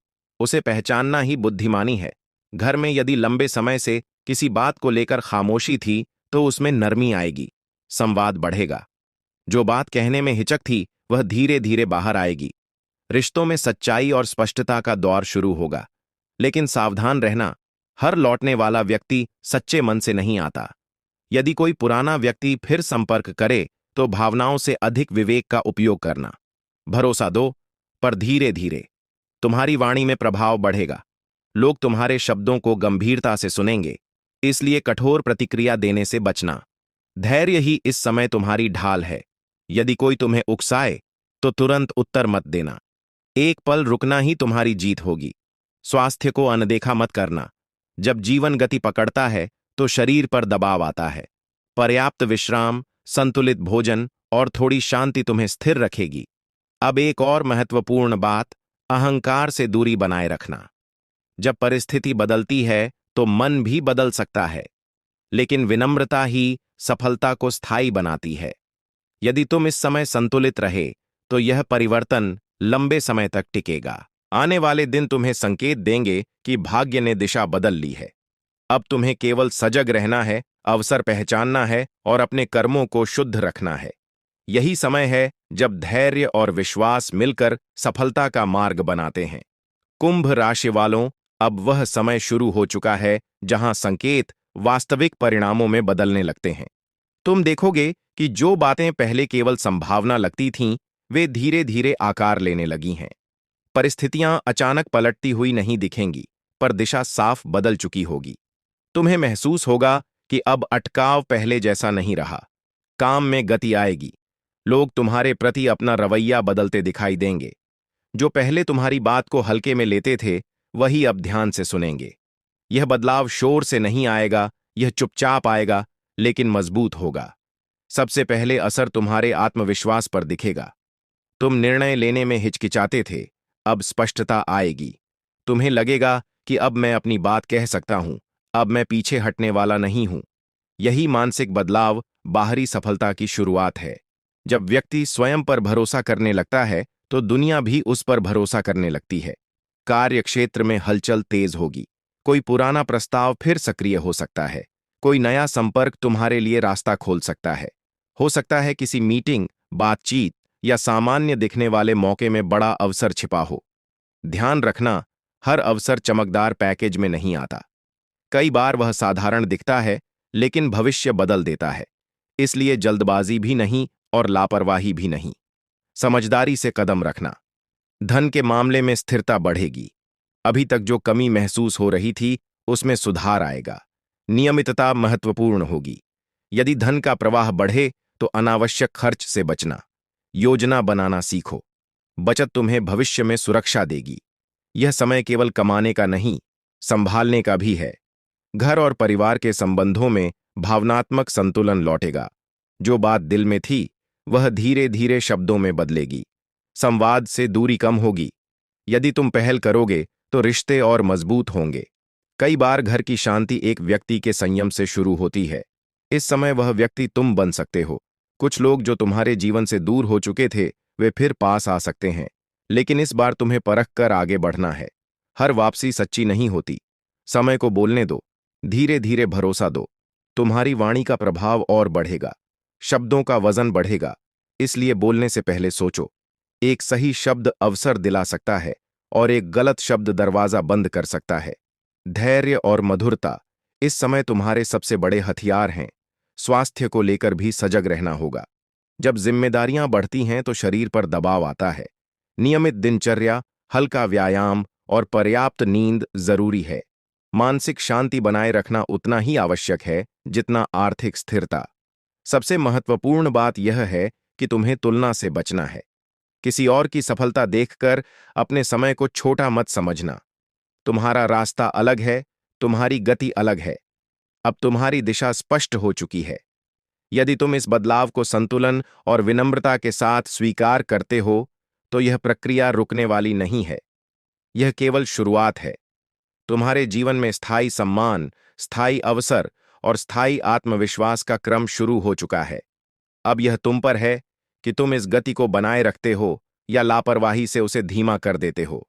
उसे पहचानना ही बुद्धिमानी है। घर में यदि लंबे समय से किसी बात को लेकर खामोशी थी, तो उसमें नरमी आएगी। संवाद बढ़ेगा। जो बात कहने में हिचक थी, वह धीरे धीरे बाहर आएगी। रिश्तों में सच्चाई और स्पष्टता का दौर शुरू होगा। लेकिन सावधान रहना, हर लौटने वाला व्यक्ति सच्चे मन से नहीं आता। यदि कोई पुराना व्यक्ति फिर संपर्क करे, तो भावनाओं से अधिक विवेक का उपयोग करना। भरोसा दो, पर धीरे धीरे। तुम्हारी वाणी में प्रभाव बढ़ेगा। लोग तुम्हारे शब्दों को गंभीरता से सुनेंगे, इसलिए कठोर प्रतिक्रिया देने से बचना। धैर्य ही इस समय तुम्हारी ढाल है। यदि कोई तुम्हें उकसाए तो तुरंत उत्तर मत देना। एक पल रुकना ही तुम्हारी जीत होगी। स्वास्थ्य को अनदेखा मत करना। जब जीवन गति पकड़ता है तो शरीर पर दबाव आता है। पर्याप्त विश्राम, संतुलित भोजन और थोड़ी शांति तुम्हें स्थिर रखेगी। अब एक और महत्वपूर्ण बात, अहंकार से दूरी बनाए रखना। जब परिस्थिति बदलती है तो मन भी बदल सकता है, लेकिन विनम्रता ही सफलता को स्थायी बनाती है। यदि तुम इस समय संतुलित रहे तो यह परिवर्तन लंबे समय तक टिकेगा। आने वाले दिन तुम्हें संकेत देंगे कि भाग्य ने दिशा बदल ली है। अब तुम्हें केवल सजग रहना है, अवसर पहचानना है और अपने कर्मों को शुद्ध रखना है। यही समय है जब धैर्य और विश्वास मिलकर सफलता का मार्ग बनाते हैं। कुंभ राशि वालों, अब वह समय शुरू हो चुका है जहां संकेत वास्तविक परिणामों में बदलने लगते हैं। तुम देखोगे कि जो बातें पहले केवल संभावना लगती थीं, वे धीरे धीरे आकार लेने लगी हैं। परिस्थितियां अचानक पलटती हुई नहीं दिखेंगी, पर दिशा साफ बदल चुकी होगी। तुम्हें महसूस होगा कि अब अटकाव पहले जैसा नहीं रहा। काम में गति आएगी। लोग तुम्हारे प्रति अपना रवैया बदलते दिखाई देंगे। जो पहले तुम्हारी बात को हल्के में लेते थे, वही अब ध्यान से सुनेंगे। यह बदलाव शोर से नहीं आएगा, यह चुपचाप आएगा, लेकिन मजबूत होगा। सबसे पहले असर तुम्हारे आत्मविश्वास पर दिखेगा। तुम निर्णय लेने में हिचकिचाते थे, अब स्पष्टता आएगी। तुम्हें लगेगा कि अब मैं अपनी बात कह सकता हूं, अब मैं पीछे हटने वाला नहीं हूं। यही मानसिक बदलाव बाहरी सफलता की शुरुआत है। जब व्यक्ति स्वयं पर भरोसा करने लगता है तो दुनिया भी उस पर भरोसा करने लगती है। कार्य क्षेत्र में हलचल तेज होगी। कोई पुराना प्रस्ताव फिर सक्रिय हो सकता है। कोई नया संपर्क तुम्हारे लिए रास्ता खोल सकता है। हो सकता है किसी मीटिंग, बातचीत या सामान्य दिखने वाले मौके में बड़ा अवसर छिपा हो। ध्यान रखना, हर अवसर चमकदार पैकेज में नहीं आता। कई बार वह साधारण दिखता है, लेकिन भविष्य बदल देता है। इसलिए जल्दबाजी भी नहीं और लापरवाही भी नहीं। समझदारी से कदम रखना। धन के मामले में स्थिरता बढ़ेगी। अभी तक जो कमी महसूस हो रही थी, उसमें सुधार आएगा। नियमितता महत्वपूर्ण होगी। यदि धन का प्रवाह बढ़े तो अनावश्यक खर्च से बचना। योजना बनाना सीखो। बचत तुम्हें भविष्य में सुरक्षा देगी। यह समय केवल कमाने का नहीं, संभालने का भी है। घर और परिवार के संबंधों में भावनात्मक संतुलन लौटेगा। जो बात दिल में थी, वह धीरे धीरे शब्दों में बदलेगी। संवाद से दूरी कम होगी। यदि तुम पहल करोगे तो रिश्ते और मजबूत होंगे। कई बार घर की शांति एक व्यक्ति के संयम से शुरू होती है। इस समय वह व्यक्ति तुम बन सकते हो। कुछ लोग जो तुम्हारे जीवन से दूर हो चुके थे, वे फिर पास आ सकते हैं, लेकिन इस बार तुम्हें परख कर आगे बढ़ना है। हर वापसी सच्ची नहीं होती। समय को बोलने दो। धीरे धीरे भरोसा दो। तुम्हारी वाणी का प्रभाव और बढ़ेगा। शब्दों का वजन बढ़ेगा, इसलिए बोलने से पहले सोचो। एक सही शब्द अवसर दिला सकता है और एक गलत शब्द दरवाजा बंद कर सकता है। धैर्य और मधुरता इस समय तुम्हारे सबसे बड़े हथियार हैं। स्वास्थ्य को लेकर भी सजग रहना होगा। जब जिम्मेदारियां बढ़ती हैं तो शरीर पर दबाव आता है। नियमित दिनचर्या, हल्का व्यायाम और पर्याप्त नींद जरूरी है। मानसिक शांति बनाए रखना उतना ही आवश्यक है जितना आर्थिक स्थिरता। सबसे महत्वपूर्ण बात यह है कि तुम्हें तुलना से बचना है। किसी और की सफलता देखकर अपने समय को छोटा मत समझना। तुम्हारा रास्ता अलग है, तुम्हारी गति अलग है। अब तुम्हारी दिशा स्पष्ट हो चुकी है। यदि तुम इस बदलाव को संतुलन और विनम्रता के साथ स्वीकार करते हो, तो यह प्रक्रिया रुकने वाली नहीं है। यह केवल शुरुआत है। तुम्हारे जीवन में स्थायी सम्मान, स्थायी अवसर और स्थायी आत्मविश्वास का क्रम शुरू हो चुका है। अब यह तुम पर है कि तुम इस गति को बनाए रखते हो या लापरवाही से उसे धीमा कर देते हो।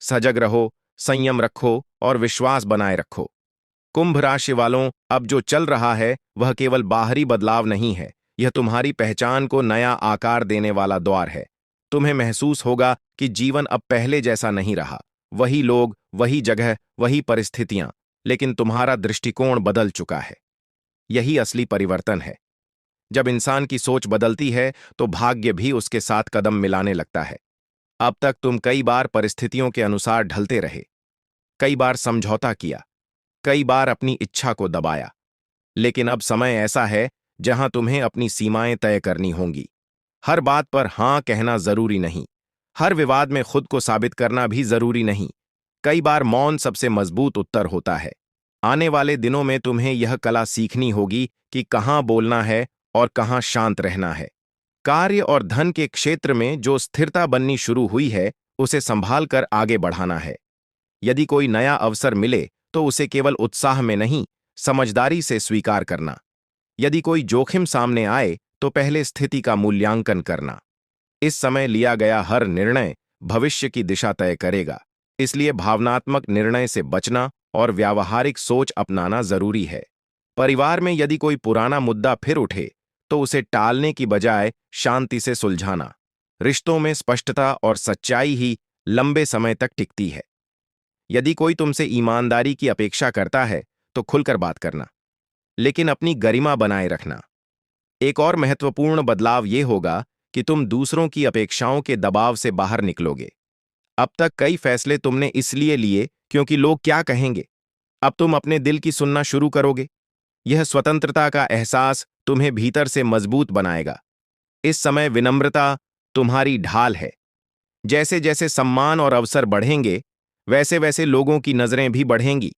सजग रहो, संयम रखो और विश्वास बनाए रखो। कुंभ राशि वालों, अब जो चल रहा है वह केवल बाहरी बदलाव नहीं है। यह तुम्हारी पहचान को नया आकार देने वाला द्वार है। तुम्हें महसूस होगा कि जीवन अब पहले जैसा नहीं रहा। वही लोग, वही जगह, वही परिस्थितियां, लेकिन तुम्हारा दृष्टिकोण बदल चुका है। यही असली परिवर्तन है। जब इंसान की सोच बदलती है तो भाग्य भी उसके साथ कदम मिलाने लगता है। अब तक तुम कई बार परिस्थितियों के अनुसार ढलते रहे, कई बार समझौता किया, कई बार अपनी इच्छा को दबाया। लेकिन अब समय ऐसा है जहां तुम्हें अपनी सीमाएं तय करनी होंगी। हर बात पर हां कहना जरूरी नहीं, हर विवाद में खुद को साबित करना भी जरूरी नहीं। कई बार मौन सबसे मजबूत उत्तर होता है। आने वाले दिनों में तुम्हें यह कला सीखनी होगी कि कहां बोलना है और कहां शांत रहना है। कार्य और धन के क्षेत्र में जो स्थिरता बननी शुरू हुई है, उसे संभाल कर आगे बढ़ाना है। यदि कोई नया अवसर मिले तो उसे केवल उत्साह में नहीं, समझदारी से स्वीकार करना। यदि कोई जोखिम सामने आए तो पहले स्थिति का मूल्यांकन करना। इस समय लिया गया हर निर्णय भविष्य की दिशा तय करेगा, इसलिए भावनात्मक निर्णय से बचना और व्यावहारिक सोच अपनाना जरूरी है। परिवार में यदि कोई पुराना मुद्दा फिर उठे तो उसे टालने की बजाय शांति से सुलझाना। रिश्तों में स्पष्टता और सच्चाई ही लंबे समय तक टिकती है। यदि कोई तुमसे ईमानदारी की अपेक्षा करता है तो खुलकर बात करना, लेकिन अपनी गरिमा बनाए रखना। एक और महत्वपूर्ण बदलाव यह होगा कि तुम दूसरों की अपेक्षाओं के दबाव से बाहर निकलोगे। अब तक कई फैसले तुमने इसलिए लिए क्योंकि लोग क्या कहेंगे। अब तुम अपने दिल की सुनना शुरू करोगे। यह स्वतंत्रता का एहसास तुम्हें भीतर से मजबूत बनाएगा। इस समय विनम्रता तुम्हारी ढाल है। जैसे जैसे सम्मान और अवसर बढ़ेंगे, वैसे वैसे लोगों की नजरें भी बढ़ेंगी।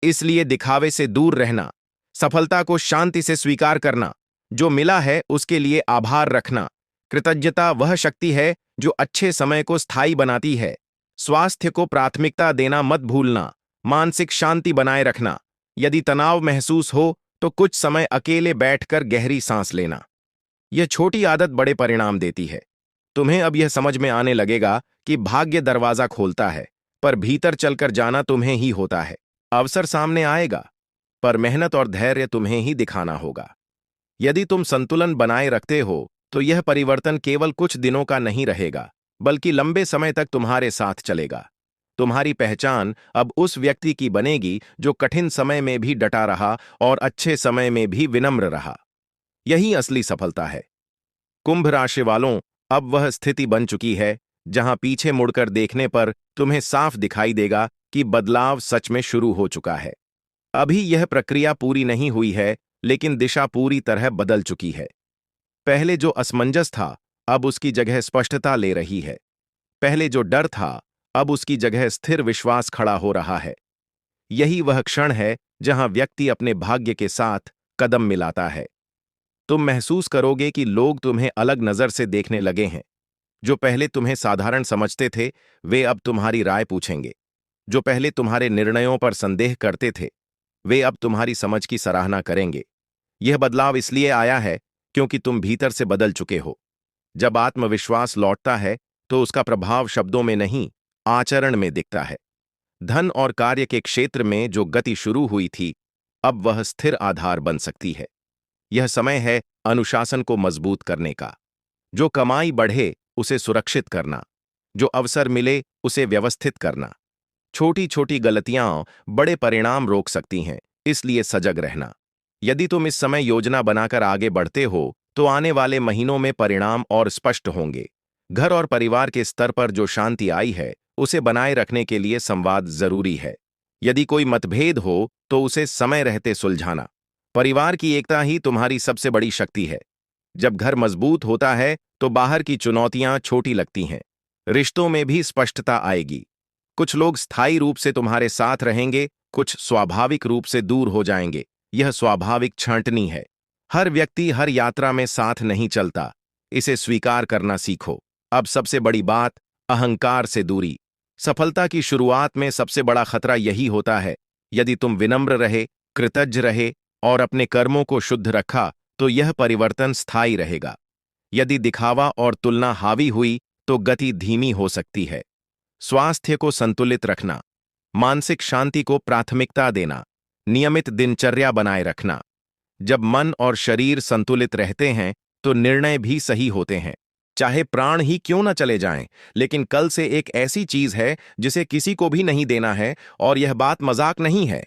इसलिए दिखावे से दूर रहना, सफलता को शांति से स्वीकार करना, जो मिला है उसके लिए आभार रखना। कृतज्ञता वह शक्ति है जो अच्छे समय को स्थायी बनाती है। स्वास्थ्य को प्राथमिकता देना मत भूलना। मानसिक शांति बनाए रखना। यदि तनाव महसूस हो तो कुछ समय अकेले बैठकर गहरी सांस लेना। यह छोटी आदत बड़े परिणाम देती है। तुम्हें अब यह समझ में आने लगेगा कि भाग्य दरवाजा खोलता है, पर भीतर चलकर जाना तुम्हें ही होता है। अवसर सामने आएगा, पर मेहनत और धैर्य तुम्हें ही दिखाना होगा। यदि तुम संतुलन बनाए रखते हो तो यह परिवर्तन केवल कुछ दिनों का नहीं रहेगा, बल्कि लंबे समय तक तुम्हारे साथ चलेगा। तुम्हारी पहचान अब उस व्यक्ति की बनेगी जो कठिन समय में भी डटा रहा और अच्छे समय में भी विनम्र रहा। यही असली सफलता है। कुंभ राशि वालों, अब वह स्थिति बन चुकी है जहां पीछे मुड़कर देखने पर तुम्हें साफ दिखाई देगा कि बदलाव सच में शुरू हो चुका है। अभी यह प्रक्रिया पूरी नहीं हुई है, लेकिन दिशा पूरी तरह बदल चुकी है। पहले जो असमंजस था, अब उसकी जगह स्पष्टता ले रही है। पहले जो डर था, अब उसकी जगह स्थिर विश्वास खड़ा हो रहा है। यही वह क्षण है जहां व्यक्ति अपने भाग्य के साथ कदम मिलाता है। तुम महसूस करोगे कि लोग तुम्हें अलग नजर से देखने लगे हैं। जो पहले तुम्हें साधारण समझते थे, वे अब तुम्हारी राय पूछेंगे। जो पहले तुम्हारे निर्णयों पर संदेह करते थे, वे अब तुम्हारी समझ की सराहना करेंगे। यह बदलाव इसलिए आया है क्योंकि तुम भीतर से बदल चुके हो। जब आत्मविश्वास लौटता है तो उसका प्रभाव शब्दों में नहीं, आचरण में दिखता है। धन और कार्य के क्षेत्र में जो गति शुरू हुई थी, अब वह स्थिर आधार बन सकती है। यह समय है अनुशासन को मजबूत करने का। जो कमाई बढ़े उसे सुरक्षित करना, जो अवसर मिले उसे व्यवस्थित करना। छोटी छोटी गलतियां बड़े परिणाम रोक सकती हैं, इसलिए सजग रहना। यदि तुम इस समय योजना बनाकर आगे बढ़ते हो तो आने वाले महीनों में परिणाम और स्पष्ट होंगे। घर और परिवार के स्तर पर जो शांति आई है, उसे बनाए रखने के लिए संवाद जरूरी है। यदि कोई मतभेद हो तो उसे समय रहते सुलझाना। परिवार की एकता ही तुम्हारी सबसे बड़ी शक्ति है। जब घर मजबूत होता है तो बाहर की चुनौतियां छोटी लगती हैं। रिश्तों में भी स्पष्टता आएगी। कुछ लोग स्थायी रूप से तुम्हारे साथ रहेंगे, कुछ स्वाभाविक रूप से दूर हो जाएंगे। यह स्वाभाविक छांटनी है। हर व्यक्ति हर यात्रा में साथ नहीं चलता। इसे स्वीकार करना सीखो। अब सबसे बड़ी बात, अहंकार से दूरी। सफलता की शुरुआत में सबसे बड़ा खतरा यही होता है। यदि तुम विनम्र रहे, कृतज्ञ रहे और अपने कर्मों को शुद्ध रखा तो यह परिवर्तन स्थायी रहेगा। यदि दिखावा और तुलना हावी हुई तो गति धीमी हो सकती है। स्वास्थ्य को संतुलित रखना, मानसिक शांति को प्राथमिकता देना, नियमित दिनचर्या बनाए रखना। जब मन और शरीर संतुलित रहते हैं तो निर्णय भी सही होते हैं। चाहे प्राण ही क्यों न चले जाएं, लेकिन कल से एक ऐसी चीज है जिसे किसी को भी नहीं देना है, और यह बात मजाक नहीं है।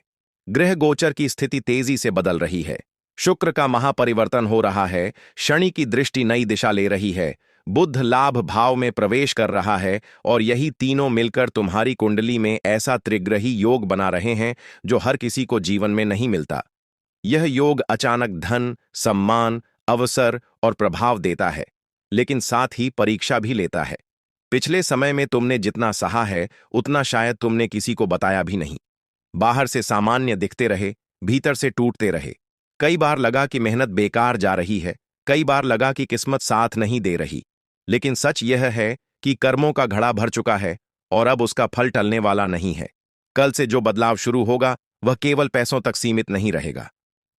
ग्रह गोचर की स्थिति तेजी से बदल रही है। शुक्र का महापरिवर्तन हो रहा है। शनि की दृष्टि नई दिशा ले रही है। बुध लाभ भाव में प्रवेश कर रहा है और यही तीनों मिलकर तुम्हारी कुंडली में ऐसा त्रिग्रही योग बना रहे हैं जो हर किसी को जीवन में नहीं मिलता। यह योग अचानक धन, सम्मान, अवसर और प्रभाव देता है, लेकिन साथ ही परीक्षा भी लेता है। पिछले समय में तुमने जितना सहा है उतना शायद तुमने किसी को बताया भी नहीं। बाहर से सामान्य दिखते रहे, भीतर से टूटते रहे। कई बार लगा कि मेहनत बेकार जा रही है, कई बार लगा कि किस्मत साथ नहीं दे रही। लेकिन सच यह है कि कर्मों का घड़ा भर चुका है और अब उसका फल टलने वाला नहीं है। कल से जो बदलाव शुरू होगा वह केवल पैसों तक सीमित नहीं रहेगा।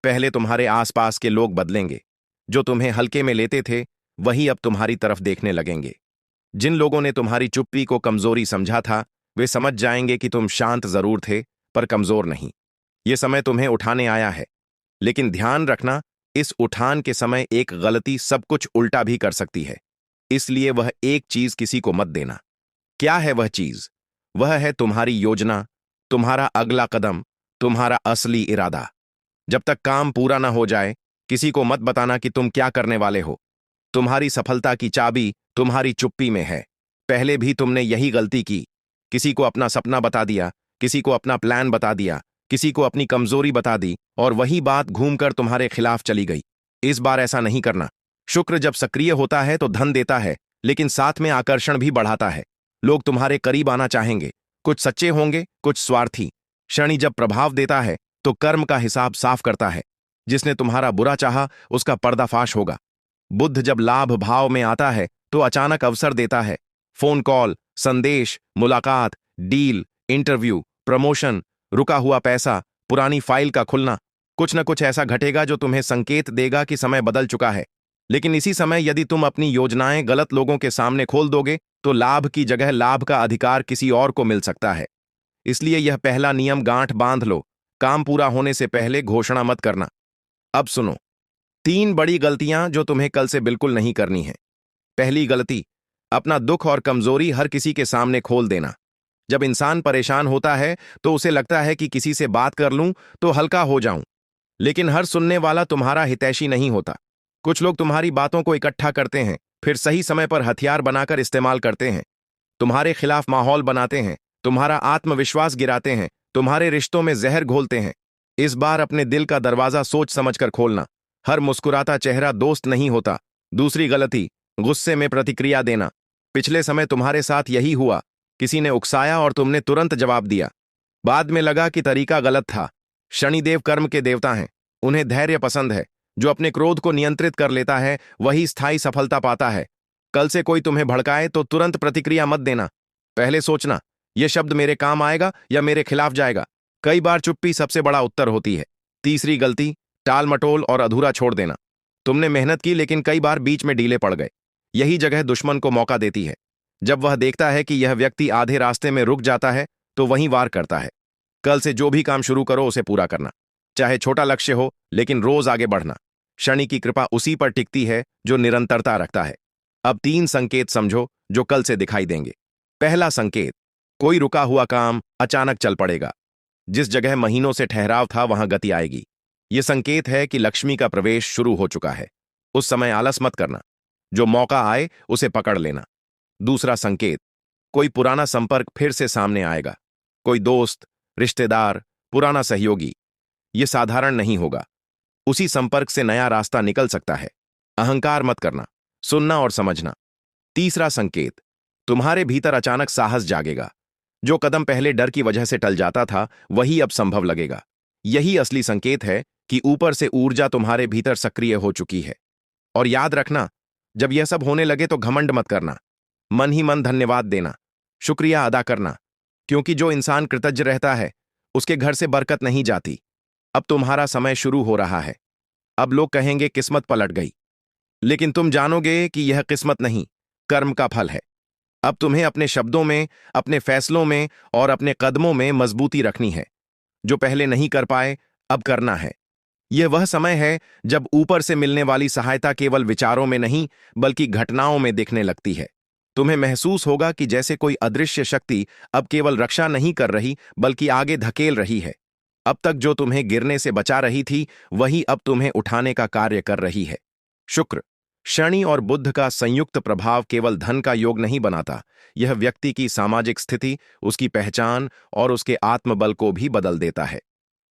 पहले तुम्हारे आसपास के लोग बदलेंगे। जो तुम्हें हल्के में लेते थे वही अब तुम्हारी तरफ देखने लगेंगे। जिन लोगों ने तुम्हारी चुप्पी को कमजोरी समझा था वे समझ जाएंगे कि तुम शांत जरूर थे पर कमजोर नहीं। ये समय तुम्हें उठाने आया है, लेकिन ध्यान रखना, इस उठान के समय एक गलती सब कुछ उल्टा भी कर सकती है। इसलिए वह एक चीज किसी को मत देना। क्या है वह चीज? वह है तुम्हारी योजना, तुम्हारा अगला कदम, तुम्हारा असली इरादा। जब तक काम पूरा ना हो जाए किसी को मत बताना कि तुम क्या करने वाले हो। तुम्हारी सफलता की चाबी तुम्हारी चुप्पी में है। पहले भी तुमने यही गलती की। किसी को अपना सपना बता दिया, किसी को अपना प्लान बता दिया, किसी को अपनी कमजोरी बता दी और वही बात घूमकर तुम्हारे खिलाफ चली गई। इस बार ऐसा नहीं करना। शुक्र जब सक्रिय होता है तो धन देता है, लेकिन साथ में आकर्षण भी बढ़ाता है। लोग तुम्हारे करीब आना चाहेंगे, कुछ सच्चे होंगे, कुछ स्वार्थी। शनि जब प्रभाव देता है तो कर्म का हिसाब साफ करता है। जिसने तुम्हारा बुरा चाहा उसका पर्दाफाश होगा। बुध जब लाभ भाव में आता है तो अचानक अवसर देता है। फोन कॉल, संदेश, मुलाकात, डील, इंटरव्यू, प्रमोशन, रुका हुआ पैसा, पुरानी फाइल का खुलना। कुछ न कुछ ऐसा घटेगा जो तुम्हें संकेत देगा कि समय बदल चुका है। लेकिन इसी समय यदि तुम अपनी योजनाएं गलत लोगों के सामने खोल दोगे तो लाभ की जगह लाभ का अधिकार किसी और को मिल सकता है। इसलिए यह पहला नियम गांठ बांध लो, काम पूरा होने से पहले घोषणा मत करना। अब सुनो, 3 बड़ी गलतियां जो तुम्हें कल से बिल्कुल नहीं करनी है। पहली गलती, अपना दुख और कमजोरी हर किसी के सामने खोल देना। जब इंसान परेशान होता है तो उसे लगता है कि किसी से बात कर लूं तो हल्का हो जाऊं। लेकिन हर सुनने वाला तुम्हारा हितैषी नहीं होता। कुछ लोग तुम्हारी बातों को इकट्ठा करते हैं, फिर सही समय पर हथियार बनाकर इस्तेमाल करते हैं। तुम्हारे खिलाफ माहौल बनाते हैं, तुम्हारा आत्मविश्वास गिराते हैं, तुम्हारे रिश्तों में जहर घोलते हैं। इस बार अपने दिल का दरवाजा सोच समझकर खोलना। हर मुस्कुराता चेहरा दोस्त नहीं होता। दूसरी गलती, गुस्से में प्रतिक्रिया देना। पिछले समय तुम्हारे साथ यही हुआ। किसी ने उकसाया और तुमने तुरंत जवाब दिया। बाद में लगा कि तरीका गलत था। शनिदेव कर्म के देवता हैं, उन्हें धैर्य पसंद है। जो अपने क्रोध को नियंत्रित कर लेता है वही स्थायी सफलता पाता है। कल से कोई तुम्हें भड़काए तो तुरंत प्रतिक्रिया मत देना। पहले सोचना, यह शब्द मेरे काम आएगा या मेरे खिलाफ जाएगा। कई बार चुप्पी सबसे बड़ा उत्तर होती है। तीसरी गलती, टाल मटोल और अधूरा छोड़ देना। तुमने मेहनत की लेकिन कई बार बीच में ढीले पड़ गए। यही जगह दुश्मन को मौका देती है। जब वह देखता है कि यह व्यक्ति आधे रास्ते में रुक जाता है तो वहीं वार करता है। कल से जो भी काम शुरू करो उसे पूरा करना, चाहे छोटा लक्ष्य हो, लेकिन रोज आगे बढ़ना। शनि की कृपा उसी पर टिकती है जो निरंतरता रखता है। अब 3 संकेत समझो जो कल से दिखाई देंगे। पहला संकेत, कोई रुका हुआ काम अचानक चल पड़ेगा। जिस जगह महीनों से ठहराव था वहां गति आएगी। यह संकेत है कि लक्ष्मी का प्रवेश शुरू हो चुका है। उस समय आलस मत करना, जो मौका आए उसे पकड़ लेना। दूसरा संकेत, कोई पुराना संपर्क फिर से सामने आएगा। कोई दोस्त, रिश्तेदार, पुराना सहयोगी। यह साधारण नहीं होगा। उसी संपर्क से नया रास्ता निकल सकता है। अहंकार मत करना, सुनना और समझना। तीसरा संकेत, तुम्हारे भीतर अचानक साहस जागेगा। जो कदम पहले डर की वजह से टल जाता था वही अब संभव लगेगा। यही असली संकेत है कि ऊपर से ऊर्जा तुम्हारे भीतर सक्रिय हो चुकी है। और याद रखना, जब यह सब होने लगे तो घमंड मत करना। मन ही मन धन्यवाद देना, शुक्रिया अदा करना, क्योंकि जो इंसान कृतज्ञ रहता है उसके घर से बरकत नहीं जाती। अब तुम्हारा समय शुरू हो रहा है। अब लोग कहेंगे किस्मत पलट गई, लेकिन तुम जानोगे कि यह किस्मत नहीं, कर्म का फल है। अब तुम्हें अपने शब्दों में, अपने फैसलों में और अपने कदमों में मजबूती रखनी है। जो पहले नहीं कर पाए अब करना है। यह वह समय है जब ऊपर से मिलने वाली सहायता केवल विचारों में नहीं बल्कि घटनाओं में दिखने लगती है। तुम्हें महसूस होगा कि जैसे कोई अदृश्य शक्ति अब केवल रक्षा नहीं कर रही बल्कि आगे धकेल रही है। अब तक जो तुम्हें गिरने से बचा रही थी वही अब तुम्हें उठाने का कार्य कर रही है। शुक्र, शनि और बुध का संयुक्त प्रभाव केवल धन का योग नहीं बनाता, यह व्यक्ति की सामाजिक स्थिति, उसकी पहचान और उसके आत्मबल को भी बदल देता है।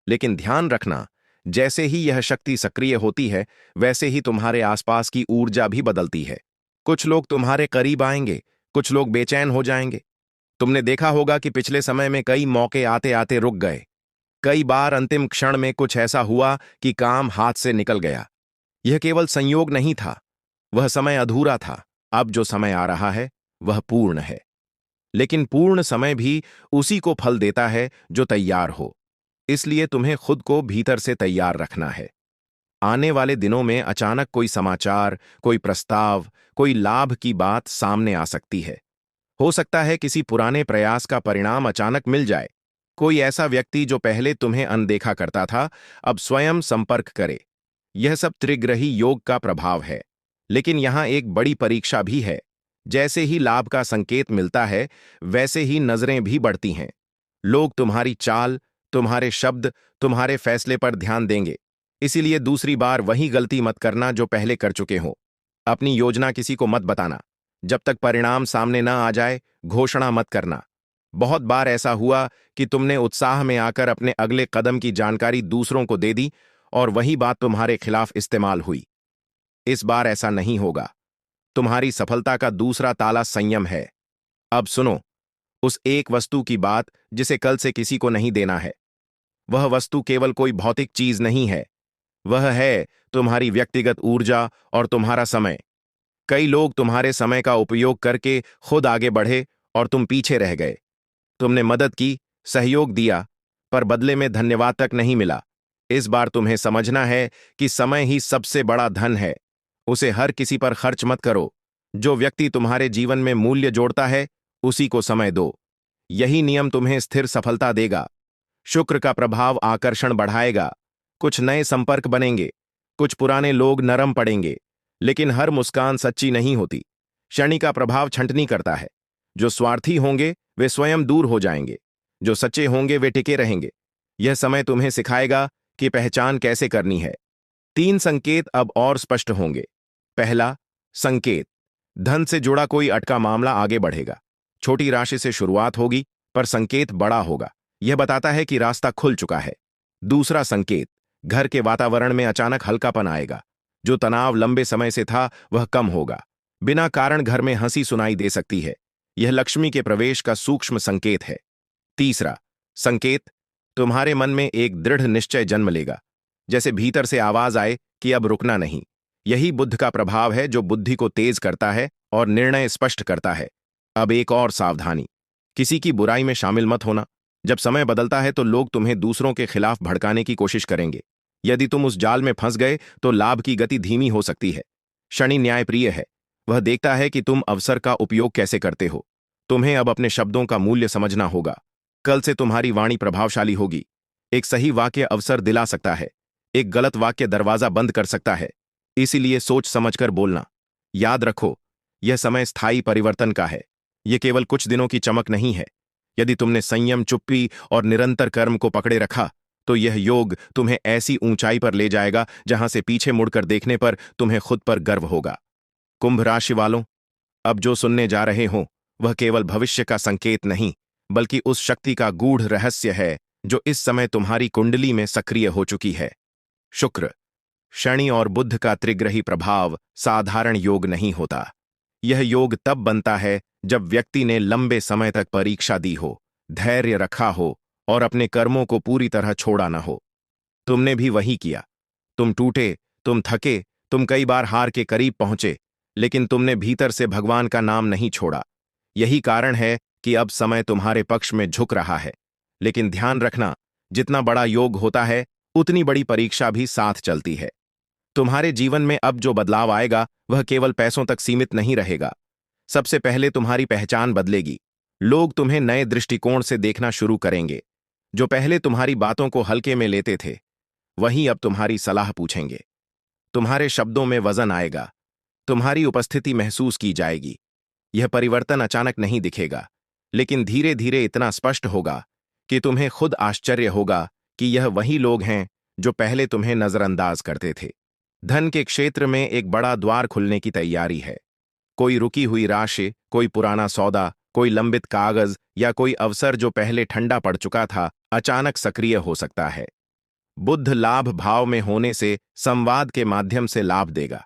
लेकिन ध्यान रखना, जैसे ही यह शक्ति सक्रिय होती है, वैसे ही तुम्हारे आसपास की ऊर्जा भी बदलती है। कुछ लोग तुम्हारे करीब आएंगे, कुछ लोग बेचैन हो जाएंगे। तुमने देखा होगा कि पिछले समय में कई मौके आते आते रुक गए। कई बार अंतिम क्षण में कुछ ऐसा हुआ कि काम हाथ से निकल गया। यह केवल संयोग नहीं था, वह समय अधूरा था। अब जो समय आ रहा है वह पूर्ण है। लेकिन पूर्ण समय भी उसी को फल देता है जो तैयार हो। इसलिए तुम्हें खुद को भीतर से तैयार रखना है। आने वाले दिनों में अचानक कोई समाचार, कोई प्रस्ताव, कोई लाभ की बात सामने आ सकती है। हो सकता है किसी पुराने प्रयास का परिणाम अचानक मिल जाए। कोई ऐसा व्यक्ति जो पहले तुम्हें अनदेखा करता था, अब स्वयं संपर्क करे। यह सब त्रिग्रही योग का प्रभाव है। लेकिन यहां एक बड़ी परीक्षा भी है। जैसे ही लाभ का संकेत मिलता है, वैसे ही नजरें भी बढ़ती हैं। लोग तुम्हारी चाल, तुम्हारे शब्द, तुम्हारे फैसले पर ध्यान देंगे। इसीलिए दूसरी बार वही गलती मत करना जो पहले कर चुके हो। अपनी योजना किसी को मत बताना। जब तक परिणाम सामने ना आ जाए, घोषणा मत करना। बहुत बार ऐसा हुआ कि तुमने उत्साह में आकर अपने अगले कदम की जानकारी दूसरों को दे दी और वही बात तुम्हारे खिलाफ इस्तेमाल हुई। इस बार ऐसा नहीं होगा। तुम्हारी सफलता का दूसरा ताला संयम है। अब सुनो, उस एक वस्तु की बात जिसे कल से किसी को नहीं देना है। वह वस्तु केवल कोई भौतिक चीज नहीं है, वह है तुम्हारी व्यक्तिगत ऊर्जा और तुम्हारा समय। कई लोग तुम्हारे समय का उपयोग करके खुद आगे बढ़े और तुम पीछे रह गए। तुमने मदद की, सहयोग दिया, पर बदले में धन्यवाद तक नहीं मिला। इस बार तुम्हें समझना है कि समय ही सबसे बड़ा धन है। उसे हर किसी पर खर्च मत करो। जो व्यक्ति तुम्हारे जीवन में मूल्य जोड़ता है, उसी को समय दो। यही नियम तुम्हें स्थिर सफलता देगा। शुक्र का प्रभाव आकर्षण बढ़ाएगा। कुछ नए संपर्क बनेंगे, कुछ पुराने लोग नरम पड़ेंगे। लेकिन हर मुस्कान सच्ची नहीं होती। शनि का प्रभाव छंटनी करता है। जो स्वार्थी होंगे वे स्वयं दूर हो जाएंगे, जो सच्चे होंगे वे टिके रहेंगे। यह समय तुम्हें सिखाएगा कि पहचान कैसे करनी है। 3 संकेत अब और स्पष्ट होंगे। पहला संकेत, धन से जुड़ा कोई अटका मामला आगे बढ़ेगा। छोटी राशि से शुरुआत होगी, पर संकेत बड़ा होगा। यह बताता है कि रास्ता खुल चुका है। दूसरा संकेत, घर के वातावरण में अचानक हल्कापन आएगा। जो तनाव लंबे समय से था वह कम होगा। बिना कारण घर में हंसी सुनाई दे सकती है। यह लक्ष्मी के प्रवेश का सूक्ष्म संकेत है। तीसरा संकेत, तुम्हारे मन में एक दृढ़ निश्चय जन्म लेगा। जैसे भीतर से आवाज आए कि अब रुकना नहीं। यही बुद्ध का प्रभाव है जो बुद्धि को तेज करता है और निर्णय स्पष्ट करता है। अब एक और सावधानी, किसी की बुराई में शामिल मत होना। जब समय बदलता है तो लोग तुम्हें दूसरों के खिलाफ भड़काने की कोशिश करेंगे। यदि तुम उस जाल में फंस गए तो लाभ की गति धीमी हो सकती है। शनि न्यायप्रिय है, वह देखता है कि तुम अवसर का उपयोग कैसे करते हो। तुम्हें अब अपने शब्दों का मूल्य समझना होगा। कल से तुम्हारी वाणी प्रभावशाली होगी। एक सही वाक्य अवसर दिला सकता है, एक गलत वाक्य दरवाजा बंद कर सकता है। इसीलिए सोच समझकर बोलना। याद रखो, यह समय स्थायी परिवर्तन का है। यह केवल कुछ दिनों की चमक नहीं है। यदि तुमने संयम, चुप्पी और निरंतर कर्म को पकड़े रखा, तो यह योग तुम्हें ऐसी ऊंचाई पर ले जाएगा जहां से पीछे मुड़कर देखने पर तुम्हें खुद पर गर्व होगा। कुंभ राशि वालों, अब जो सुनने जा रहे हो वह केवल भविष्य का संकेत नहीं, बल्कि उस शक्ति का गूढ़ रहस्य है जो इस समय तुम्हारी कुंडली में सक्रिय हो चुकी है। शुक्र, शनि और बुध का त्रिग्रही प्रभाव साधारण योग नहीं होता। यह योग तब बनता है जब व्यक्ति ने लंबे समय तक परीक्षा दी हो, धैर्य रखा हो और अपने कर्मों को पूरी तरह छोड़ा न हो। तुमने भी वही किया। तुम टूटे, तुम थके, तुम कई बार हार के करीब पहुंचे, लेकिन तुमने भीतर से भगवान का नाम नहीं छोड़ा। यही कारण है कि अब समय तुम्हारे पक्ष में झुक रहा है। लेकिन ध्यान रखना, जितना बड़ा योग होता है, उतनी बड़ी परीक्षा भी साथ चलती है। तुम्हारे जीवन में अब जो बदलाव आएगा वह केवल पैसों तक सीमित नहीं रहेगा। सबसे पहले तुम्हारी पहचान बदलेगी। लोग तुम्हें नए दृष्टिकोण से देखना शुरू करेंगे। जो पहले तुम्हारी बातों को हल्के में लेते थे, वही अब तुम्हारी सलाह पूछेंगे। तुम्हारे शब्दों में वजन आएगा। तुम्हारी उपस्थिति महसूस की जाएगी। यह परिवर्तन अचानक नहीं दिखेगा, लेकिन धीरे धीरे इतना स्पष्ट होगा कि तुम्हें खुद आश्चर्य होगा कि यह वही लोग हैं जो पहले तुम्हें नजरअंदाज करते थे। धन के क्षेत्र में एक बड़ा द्वार खुलने की तैयारी है। कोई रुकी हुई राशि, कोई पुराना सौदा, कोई लंबित कागज या कोई अवसर जो पहले ठंडा पड़ चुका था, अचानक सक्रिय हो सकता है। बुध लाभ भाव में होने से संवाद के माध्यम से लाभ देगा।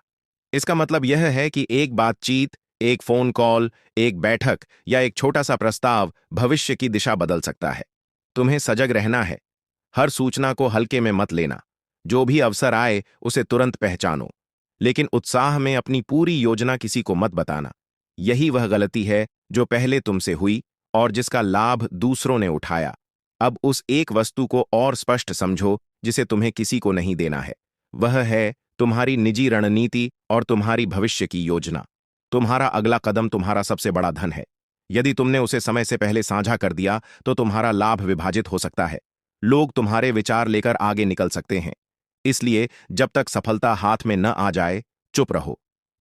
इसका मतलब यह है कि एक बातचीत, एक फोन कॉल, एक बैठक या एक छोटा सा प्रस्ताव भविष्य की दिशा बदल सकता है। तुम्हें सजग रहना है। हर सूचना को हल्के में मत लेना। जो भी अवसर आए उसे तुरंत पहचानो, लेकिन उत्साह में अपनी पूरी योजना किसी को मत बताना। यही वह गलती है जो पहले तुमसे हुई और जिसका लाभ दूसरों ने उठाया। अब उस एक वस्तु को और स्पष्ट समझो जिसे तुम्हें किसी को नहीं देना है। वह है तुम्हारी निजी रणनीति और तुम्हारी भविष्य की योजना। तुम्हारा अगला कदम तुम्हारा सबसे बड़ा धन है। यदि तुमने उसे समय से पहले साझा कर दिया तो तुम्हारा लाभ विभाजित हो सकता है। लोग तुम्हारे विचार लेकर आगे निकल सकते हैं। इसलिए जब तक सफलता हाथ में न आ जाए, चुप रहो।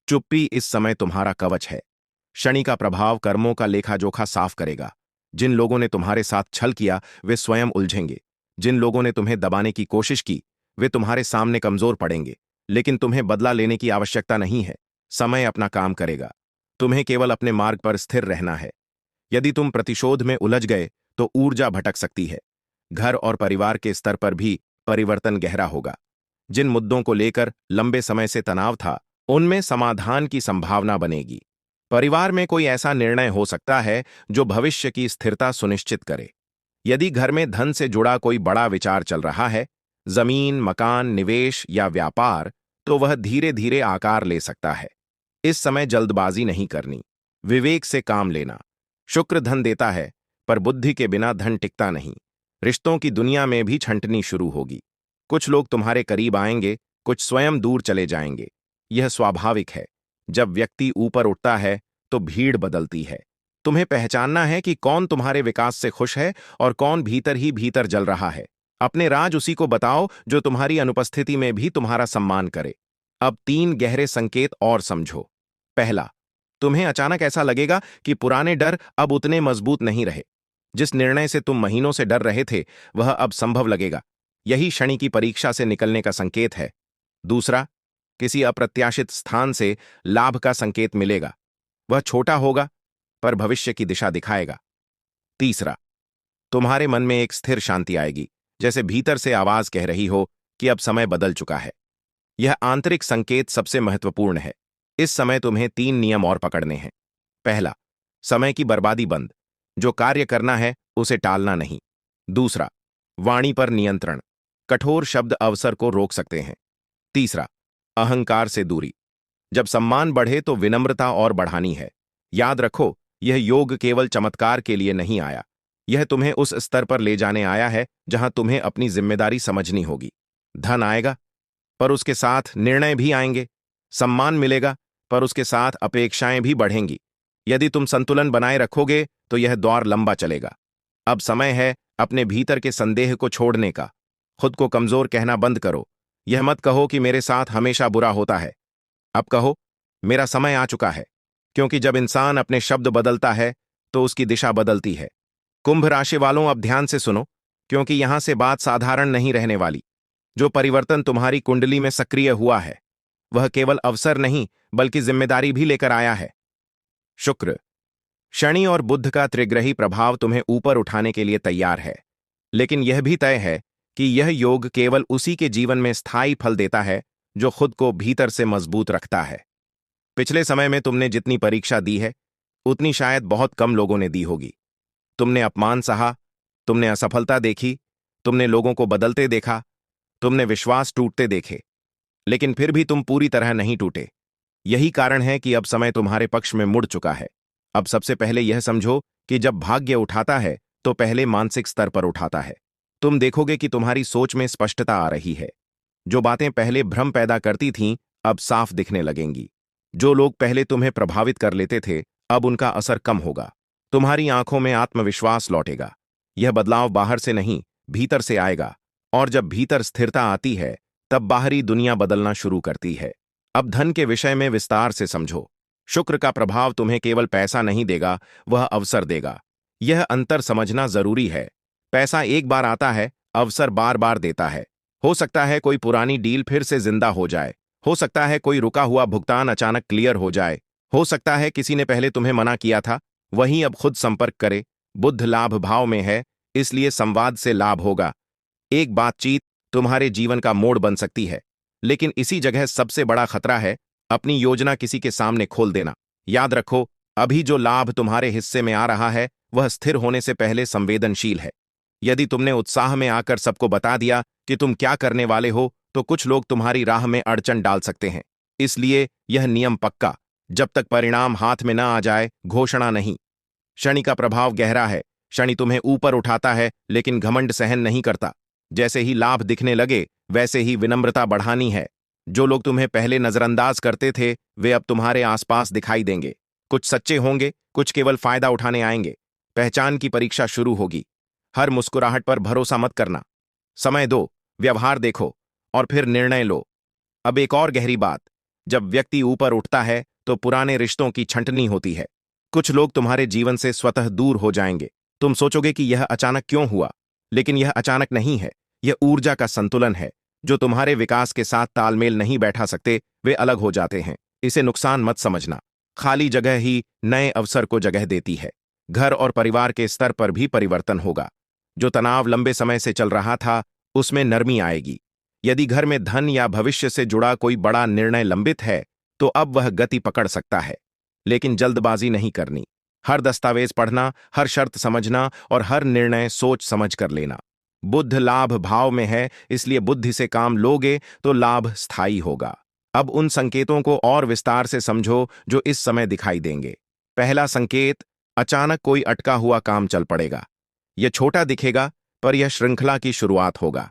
चुप्पी इस समय तुम्हारा कवच है। शनि का प्रभाव कर्मों का लेखा जोखा साफ करेगा। जिन लोगों ने तुम्हारे साथ छल किया वे स्वयं उलझेंगे। जिन लोगों ने तुम्हें दबाने की कोशिश की वे तुम्हारे सामने कमजोर पड़ेंगे। लेकिन तुम्हें बदला लेने की आवश्यकता नहीं है। समय अपना काम करेगा। तुम्हें केवल अपने मार्ग पर स्थिर रहना है। यदि तुम प्रतिशोध में उलझ गए तो ऊर्जा भटक सकती है। घर और परिवार के स्तर पर भी परिवर्तन गहरा होगा। जिन मुद्दों को लेकर लंबे समय से तनाव था, उनमें समाधान की संभावना बनेगी। परिवार में कोई ऐसा निर्णय हो सकता है जो भविष्य की स्थिरता सुनिश्चित करे। यदि घर में धन से जुड़ा कोई बड़ा विचार चल रहा है, जमीन, मकान, निवेश या व्यापार, तो वह धीरे धीरे आकार ले सकता है। इस समय जल्दबाजी नहीं करनी, विवेक से काम लेना। शुक्र धन देता है, पर बुद्धि के बिना धन टिकता नहीं। रिश्तों की दुनिया में भी छंटनी शुरू होगी। कुछ लोग तुम्हारे करीब आएंगे, कुछ स्वयं दूर चले जाएंगे। यह स्वाभाविक है। जब व्यक्ति ऊपर उठता है तो भीड़ बदलती है। तुम्हें पहचानना है कि कौन तुम्हारे विकास से खुश है और कौन भीतर ही भीतर जल रहा है। अपने राज उसी को बताओ जो तुम्हारी अनुपस्थिति में भी तुम्हारा सम्मान करे। अब 3 गहरे संकेत और समझो। पहला, तुम्हें अचानक ऐसा लगेगा कि पुराने डर अब उतने मजबूत नहीं रहे। जिस निर्णय से तुम महीनों से डर रहे थे वह अब संभव लगेगा। यही शनि की परीक्षा से निकलने का संकेत है। दूसरा, किसी अप्रत्याशित स्थान से लाभ का संकेत मिलेगा। वह छोटा होगा पर भविष्य की दिशा दिखाएगा। तीसरा, तुम्हारे मन में एक स्थिर शांति आएगी, जैसे भीतर से आवाज कह रही हो कि अब समय बदल चुका है। यह आंतरिक संकेत सबसे महत्वपूर्ण है। इस समय तुम्हें 3 नियम और पकड़ने हैं। पहला, समय की बर्बादी बंद। जो कार्य करना है उसे टालना नहीं। दूसरा, वाणी पर नियंत्रण। कठोर शब्द अवसर को रोक सकते हैं। तीसरा, अहंकार से दूरी। जब सम्मान बढ़े तो विनम्रता और बढ़ानी है। याद रखो, यह योग केवल चमत्कार के लिए नहीं आया। यह तुम्हें उस स्तर पर ले जाने आया है जहां तुम्हें अपनी जिम्मेदारी समझनी होगी। धन आएगा, पर उसके साथ निर्णय भी आएंगे। सम्मान मिलेगा, पर उसके साथ अपेक्षाएं भी बढ़ेंगी। यदि तुम संतुलन बनाए रखोगे तो यह दौर लंबा चलेगा। अब समय है अपने भीतर के संदेह को छोड़ने का। खुद को कमजोर कहना बंद करो। यह मत कहो कि मेरे साथ हमेशा बुरा होता है। अब कहो, मेरा समय आ चुका है। क्योंकि जब इंसान अपने शब्द बदलता है तो उसकी दिशा बदलती है। कुंभ राशि वालों, अब ध्यान से सुनो, क्योंकि यहां से बात साधारण नहीं रहने वाली। जो परिवर्तन तुम्हारी कुंडली में सक्रिय हुआ है वह केवल अवसर नहीं बल्कि जिम्मेदारी भी लेकर आया है। शुक्र, शनि और बुध का त्रिग्रही प्रभाव तुम्हें ऊपर उठाने के लिए तैयार है। लेकिन यह भी तय है कि यह योग केवल उसी के जीवन में स्थायी फल देता है जो खुद को भीतर से मजबूत रखता है। पिछले समय में तुमने जितनी परीक्षा दी है उतनी शायद बहुत कम लोगों ने दी होगी। तुमने अपमान सहा, तुमने असफलता देखी, तुमने लोगों को बदलते देखा, तुमने विश्वास टूटते देखे, लेकिन फिर भी तुम पूरी तरह नहीं टूटे। यही कारण है कि अब समय तुम्हारे पक्ष में मुड़ चुका है। अब सबसे पहले यह समझो कि जब भाग्य उठाता है तो पहले मानसिक स्तर पर उठाता है। तुम देखोगे कि तुम्हारी सोच में स्पष्टता आ रही है। जो बातें पहले भ्रम पैदा करती थीं अब साफ दिखने लगेंगी। जो लोग पहले तुम्हें प्रभावित कर लेते थे अब उनका असर कम होगा। तुम्हारी आंखों में आत्मविश्वास लौटेगा। यह बदलाव बाहर से नहीं भीतर से आएगा, और जब भीतर स्थिरता आती है तब बाहरी दुनिया बदलना शुरू करती है। अब धन के विषय में विस्तार से समझो। शुक्र का प्रभाव तुम्हें केवल पैसा नहीं देगा, वह अवसर देगा। यह अंतर समझना जरूरी है। पैसा एक बार आता है, अवसर बार बार देता है। हो सकता है कोई पुरानी डील फिर से जिंदा हो जाए, हो सकता है कोई रुका हुआ भुगतान अचानक क्लियर हो जाए। हो सकता है किसी ने पहले तुम्हें मना किया था, वहीं अब खुद संपर्क करे। बुध लाभ भाव में है, इसलिए संवाद से लाभ होगा। एक बातचीत तुम्हारे जीवन का मोड़ बन सकती है। लेकिन इसी जगह सबसे बड़ा खतरा है अपनी योजना किसी के सामने खोल देना। याद रखो, अभी जो लाभ तुम्हारे हिस्से में आ रहा है वह स्थिर होने से पहले संवेदनशील है। यदि तुमने उत्साह में आकर सबको बता दिया कि तुम क्या करने वाले हो, तो कुछ लोग तुम्हारी राह में अड़चन डाल सकते हैं। इसलिए यह नियम पक्का, जब तक परिणाम हाथ में न आ जाए घोषणा नहीं। शनि का प्रभाव गहरा है। शनि तुम्हें ऊपर उठाता है लेकिन घमंड सहन नहीं करता। जैसे ही लाभ दिखने लगे वैसे ही विनम्रता बढ़ानी है। जो लोग तुम्हें पहले नजरअंदाज करते थे वे अब तुम्हारे आसपास दिखाई देंगे। कुछ सच्चे होंगे, कुछ केवल फायदा उठाने आएंगे। पहचान की परीक्षा शुरू होगी। हर मुस्कुराहट पर भरोसा मत करना। समय दो, व्यवहार देखो और फिर निर्णय लो। अब एक और गहरी बात, जब व्यक्ति ऊपर उठता है तो पुराने रिश्तों की छंटनी होती है। कुछ लोग तुम्हारे जीवन से स्वतः दूर हो जाएंगे। तुम सोचोगे कि यह अचानक क्यों हुआ, लेकिन यह अचानक नहीं है। यह ऊर्जा का संतुलन है। जो तुम्हारे विकास के साथ तालमेल नहीं बैठा सकते वे अलग हो जाते हैं। इसे नुकसान मत समझना। खाली जगह ही नए अवसर को जगह देती है। घर और परिवार के स्तर पर भी परिवर्तन होगा। जो तनाव लंबे समय से चल रहा था उसमें नरमी आएगी। यदि घर में धन या भविष्य से जुड़ा कोई बड़ा निर्णय लंबित है तो अब वह गति पकड़ सकता है। लेकिन जल्दबाजी नहीं करनी। हर दस्तावेज पढ़ना, हर शर्त समझना और हर निर्णय सोच समझ कर लेना। बुध लाभ भाव में है, इसलिए बुद्धि से काम लोगे तो लाभ स्थायी होगा। अब उन संकेतों को और विस्तार से समझो जो इस समय दिखाई देंगे। पहला संकेत, अचानक कोई अटका हुआ काम चल पड़ेगा। यह छोटा दिखेगा पर यह श्रृंखला की शुरुआत होगा।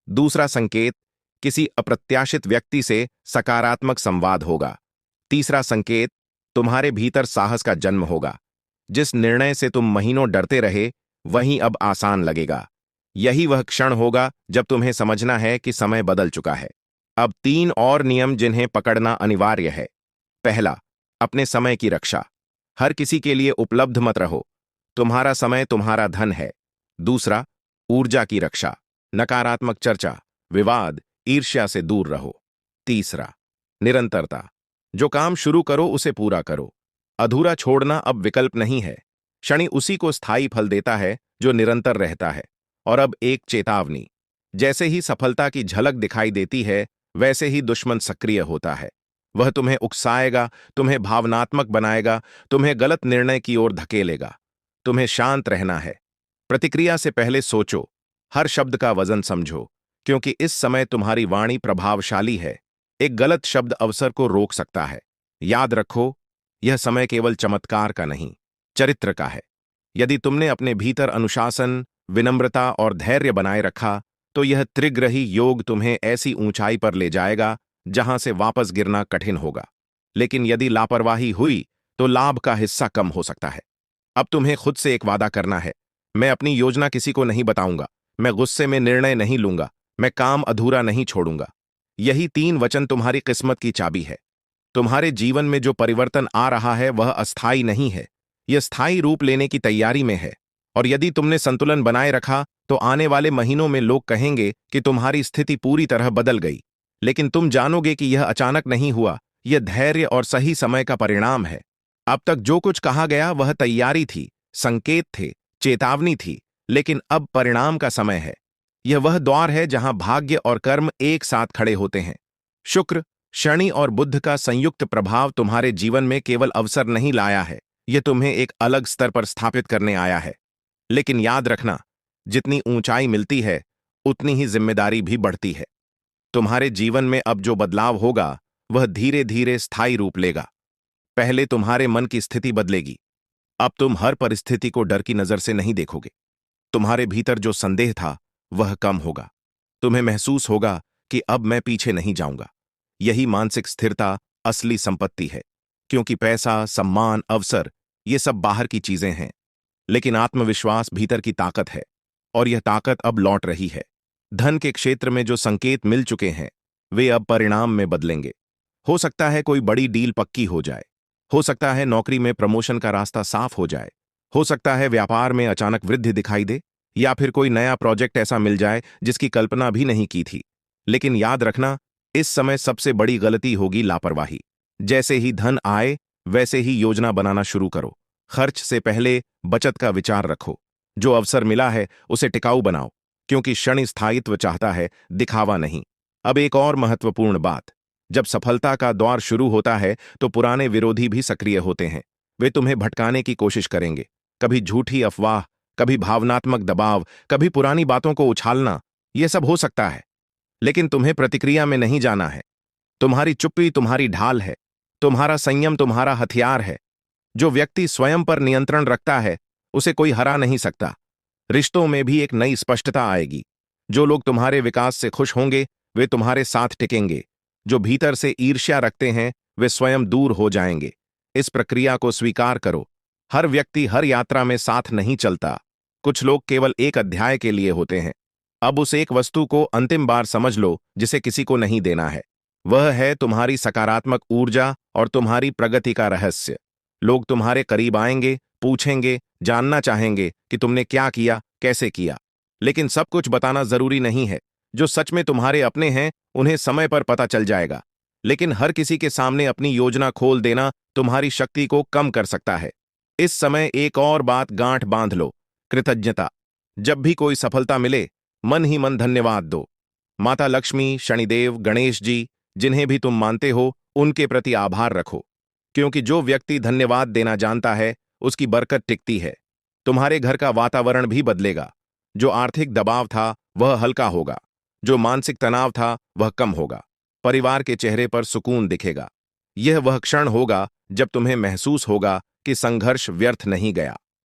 दूसरा संकेत, किसी अप्रत्याशित व्यक्ति से सकारात्मक संवाद होगा। तीसरा संकेत, तुम्हारे भीतर साहस का जन्म होगा। जिस निर्णय से तुम महीनों डरते रहे वहीं अब आसान लगेगा। यही वह क्षण होगा जब तुम्हें समझना है कि समय बदल चुका है। अब 3 और नियम जिन्हें पकड़ना अनिवार्य है। पहला, अपने समय की रक्षा। हर किसी के लिए उपलब्ध मत रहो। तुम्हारा समय तुम्हारा धन है। दूसरा, ऊर्जा की रक्षा। नकारात्मक चर्चा, विवाद, ईर्ष्या से दूर रहो। तीसरा, निरंतरता। जो काम शुरू करो उसे पूरा करो। अधूरा छोड़ना अब विकल्प नहीं है। शनि उसी को स्थायी फल देता है जो निरंतर रहता है। और अब एक चेतावनी, जैसे ही सफलता की झलक दिखाई देती है वैसे ही दुश्मन सक्रिय होता है। वह तुम्हें उकसाएगा, तुम्हें भावनात्मक बनाएगा, तुम्हें गलत निर्णय की ओर धकेलेगा। तुम्हें शांत रहना है। प्रतिक्रिया से पहले सोचो, हर शब्द का वजन समझो, क्योंकि इस समय तुम्हारी वाणी प्रभावशाली है। एक गलत शब्द अवसर को रोक सकता है। याद रखो, यह समय केवल चमत्कार का नहीं, चरित्र का है। यदि तुमने अपने भीतर अनुशासन, विनम्रता और धैर्य बनाए रखा तो यह त्रिग्रही योग तुम्हें ऐसी ऊंचाई पर ले जाएगा जहां से वापस गिरना कठिन होगा। लेकिन यदि लापरवाही हुई तो लाभ का हिस्सा कम हो सकता है। अब तुम्हें खुद से एक वादा करना है, मैं अपनी योजना किसी को नहीं बताऊंगा, मैं गुस्से में निर्णय नहीं लूंगा, मैं काम अधूरा नहीं छोड़ूंगा। यही 3 वचन तुम्हारी किस्मत की चाबी है। तुम्हारे जीवन में जो परिवर्तन आ रहा है वह अस्थायी नहीं है, यह स्थायी रूप लेने की तैयारी में है। और यदि तुमने संतुलन बनाए रखा तो आने वाले महीनों में लोग कहेंगे कि तुम्हारी स्थिति पूरी तरह बदल गई। लेकिन तुम जानोगे कि यह अचानक नहीं हुआ, यह धैर्य और सही समय का परिणाम है। अब तक जो कुछ कहा गया वह तैयारी थी, संकेत थे, चेतावनी थी, लेकिन अब परिणाम का समय है। यह वह द्वार है जहां भाग्य और कर्म एक साथ खड़े होते हैं। शुक्र, शनि और बुध का संयुक्त प्रभाव तुम्हारे जीवन में केवल अवसर नहीं लाया है, यह तुम्हें एक अलग स्तर पर स्थापित करने आया है। लेकिन याद रखना, जितनी ऊंचाई मिलती है उतनी ही जिम्मेदारी भी बढ़ती है। तुम्हारे जीवन में अब जो बदलाव होगा वह धीरे धीरे स्थायी रूप लेगा। पहले तुम्हारे मन की स्थिति बदलेगी। अब तुम हर परिस्थिति को डर की नजर से नहीं देखोगे। तुम्हारे भीतर जो संदेह था वह कम होगा। तुम्हें महसूस होगा कि अब मैं पीछे नहीं जाऊंगा। यही मानसिक स्थिरता असली संपत्ति है, क्योंकि पैसा, सम्मान, अवसर ये सब बाहर की चीजें हैं, लेकिन आत्मविश्वास भीतर की ताकत है और यह ताकत अब लौट रही है। धन के क्षेत्र में जो संकेत मिल चुके हैं वे अब परिणाम में बदलेंगे। हो सकता है कोई बड़ी डील पक्की हो जाए, हो सकता है नौकरी में प्रमोशन का रास्ता साफ हो जाए, हो सकता है व्यापार में अचानक वृद्धि दिखाई दे, या फिर कोई नया प्रोजेक्ट ऐसा मिल जाए जिसकी कल्पना भी नहीं की थी। लेकिन याद रखना, इस समय सबसे बड़ी गलती होगी लापरवाही। जैसे ही धन आए वैसे ही योजना बनाना शुरू करो। खर्च से पहले बचत का विचार रखो। जो अवसर मिला है उसे टिकाऊ बनाओ, क्योंकि क्षण स्थायित्व चाहता है, दिखावा नहीं। अब एक और महत्वपूर्ण बात, जब सफलता का दौर शुरू होता है तो पुराने विरोधी भी सक्रिय होते हैं। वे तुम्हें भटकाने की कोशिश करेंगे। कभी झूठी अफवाह, कभी भावनात्मक दबाव, कभी पुरानी बातों को उछालना। यह सब हो सकता है, लेकिन तुम्हें प्रतिक्रिया में नहीं जाना है। तुम्हारी चुप्पी तुम्हारी ढाल है, तुम्हारा संयम तुम्हारा हथियार है। जो व्यक्ति स्वयं पर नियंत्रण रखता है उसे कोई हरा नहीं सकता। रिश्तों में भी एक नई स्पष्टता आएगी। जो लोग तुम्हारे विकास से खुश होंगे वे तुम्हारे साथ टिकेंगे। जो भीतर से ईर्ष्या रखते हैं वे स्वयं दूर हो जाएंगे। इस प्रक्रिया को स्वीकार करो। हर व्यक्ति हर यात्रा में साथ नहीं चलता। कुछ लोग केवल एक अध्याय के लिए होते हैं। अब उस एक वस्तु को अंतिम बार समझ लो जिसे किसी को नहीं देना है। वह है तुम्हारी सकारात्मक ऊर्जा और तुम्हारी प्रगति का रहस्य। लोग तुम्हारे करीब आएंगे, पूछेंगे, जानना चाहेंगे कि तुमने क्या किया, कैसे किया। लेकिन सब कुछ बताना जरूरी नहीं है। जो सच में तुम्हारे अपने हैं उन्हें समय पर पता चल जाएगा। लेकिन हर किसी के सामने अपनी योजना खोल देना तुम्हारी शक्ति को कम कर सकता है। इस समय एक और बात गांठ बांध लो, कृतज्ञता। जब भी कोई सफलता मिले मन ही मन धन्यवाद दो। माता लक्ष्मी, शनिदेव, गणेश जी, जिन्हें भी तुम मानते हो, उनके प्रति आभार रखो। क्योंकि जो व्यक्ति धन्यवाद देना जानता है उसकी बरकत टिकती है। तुम्हारे घर का वातावरण भी बदलेगा। जो आर्थिक दबाव था वह हल्का होगा। जो मानसिक तनाव था वह कम होगा। परिवार के चेहरे पर सुकून दिखेगा। यह वह क्षण होगा जब तुम्हें महसूस होगा कि संघर्ष व्यर्थ नहीं गया।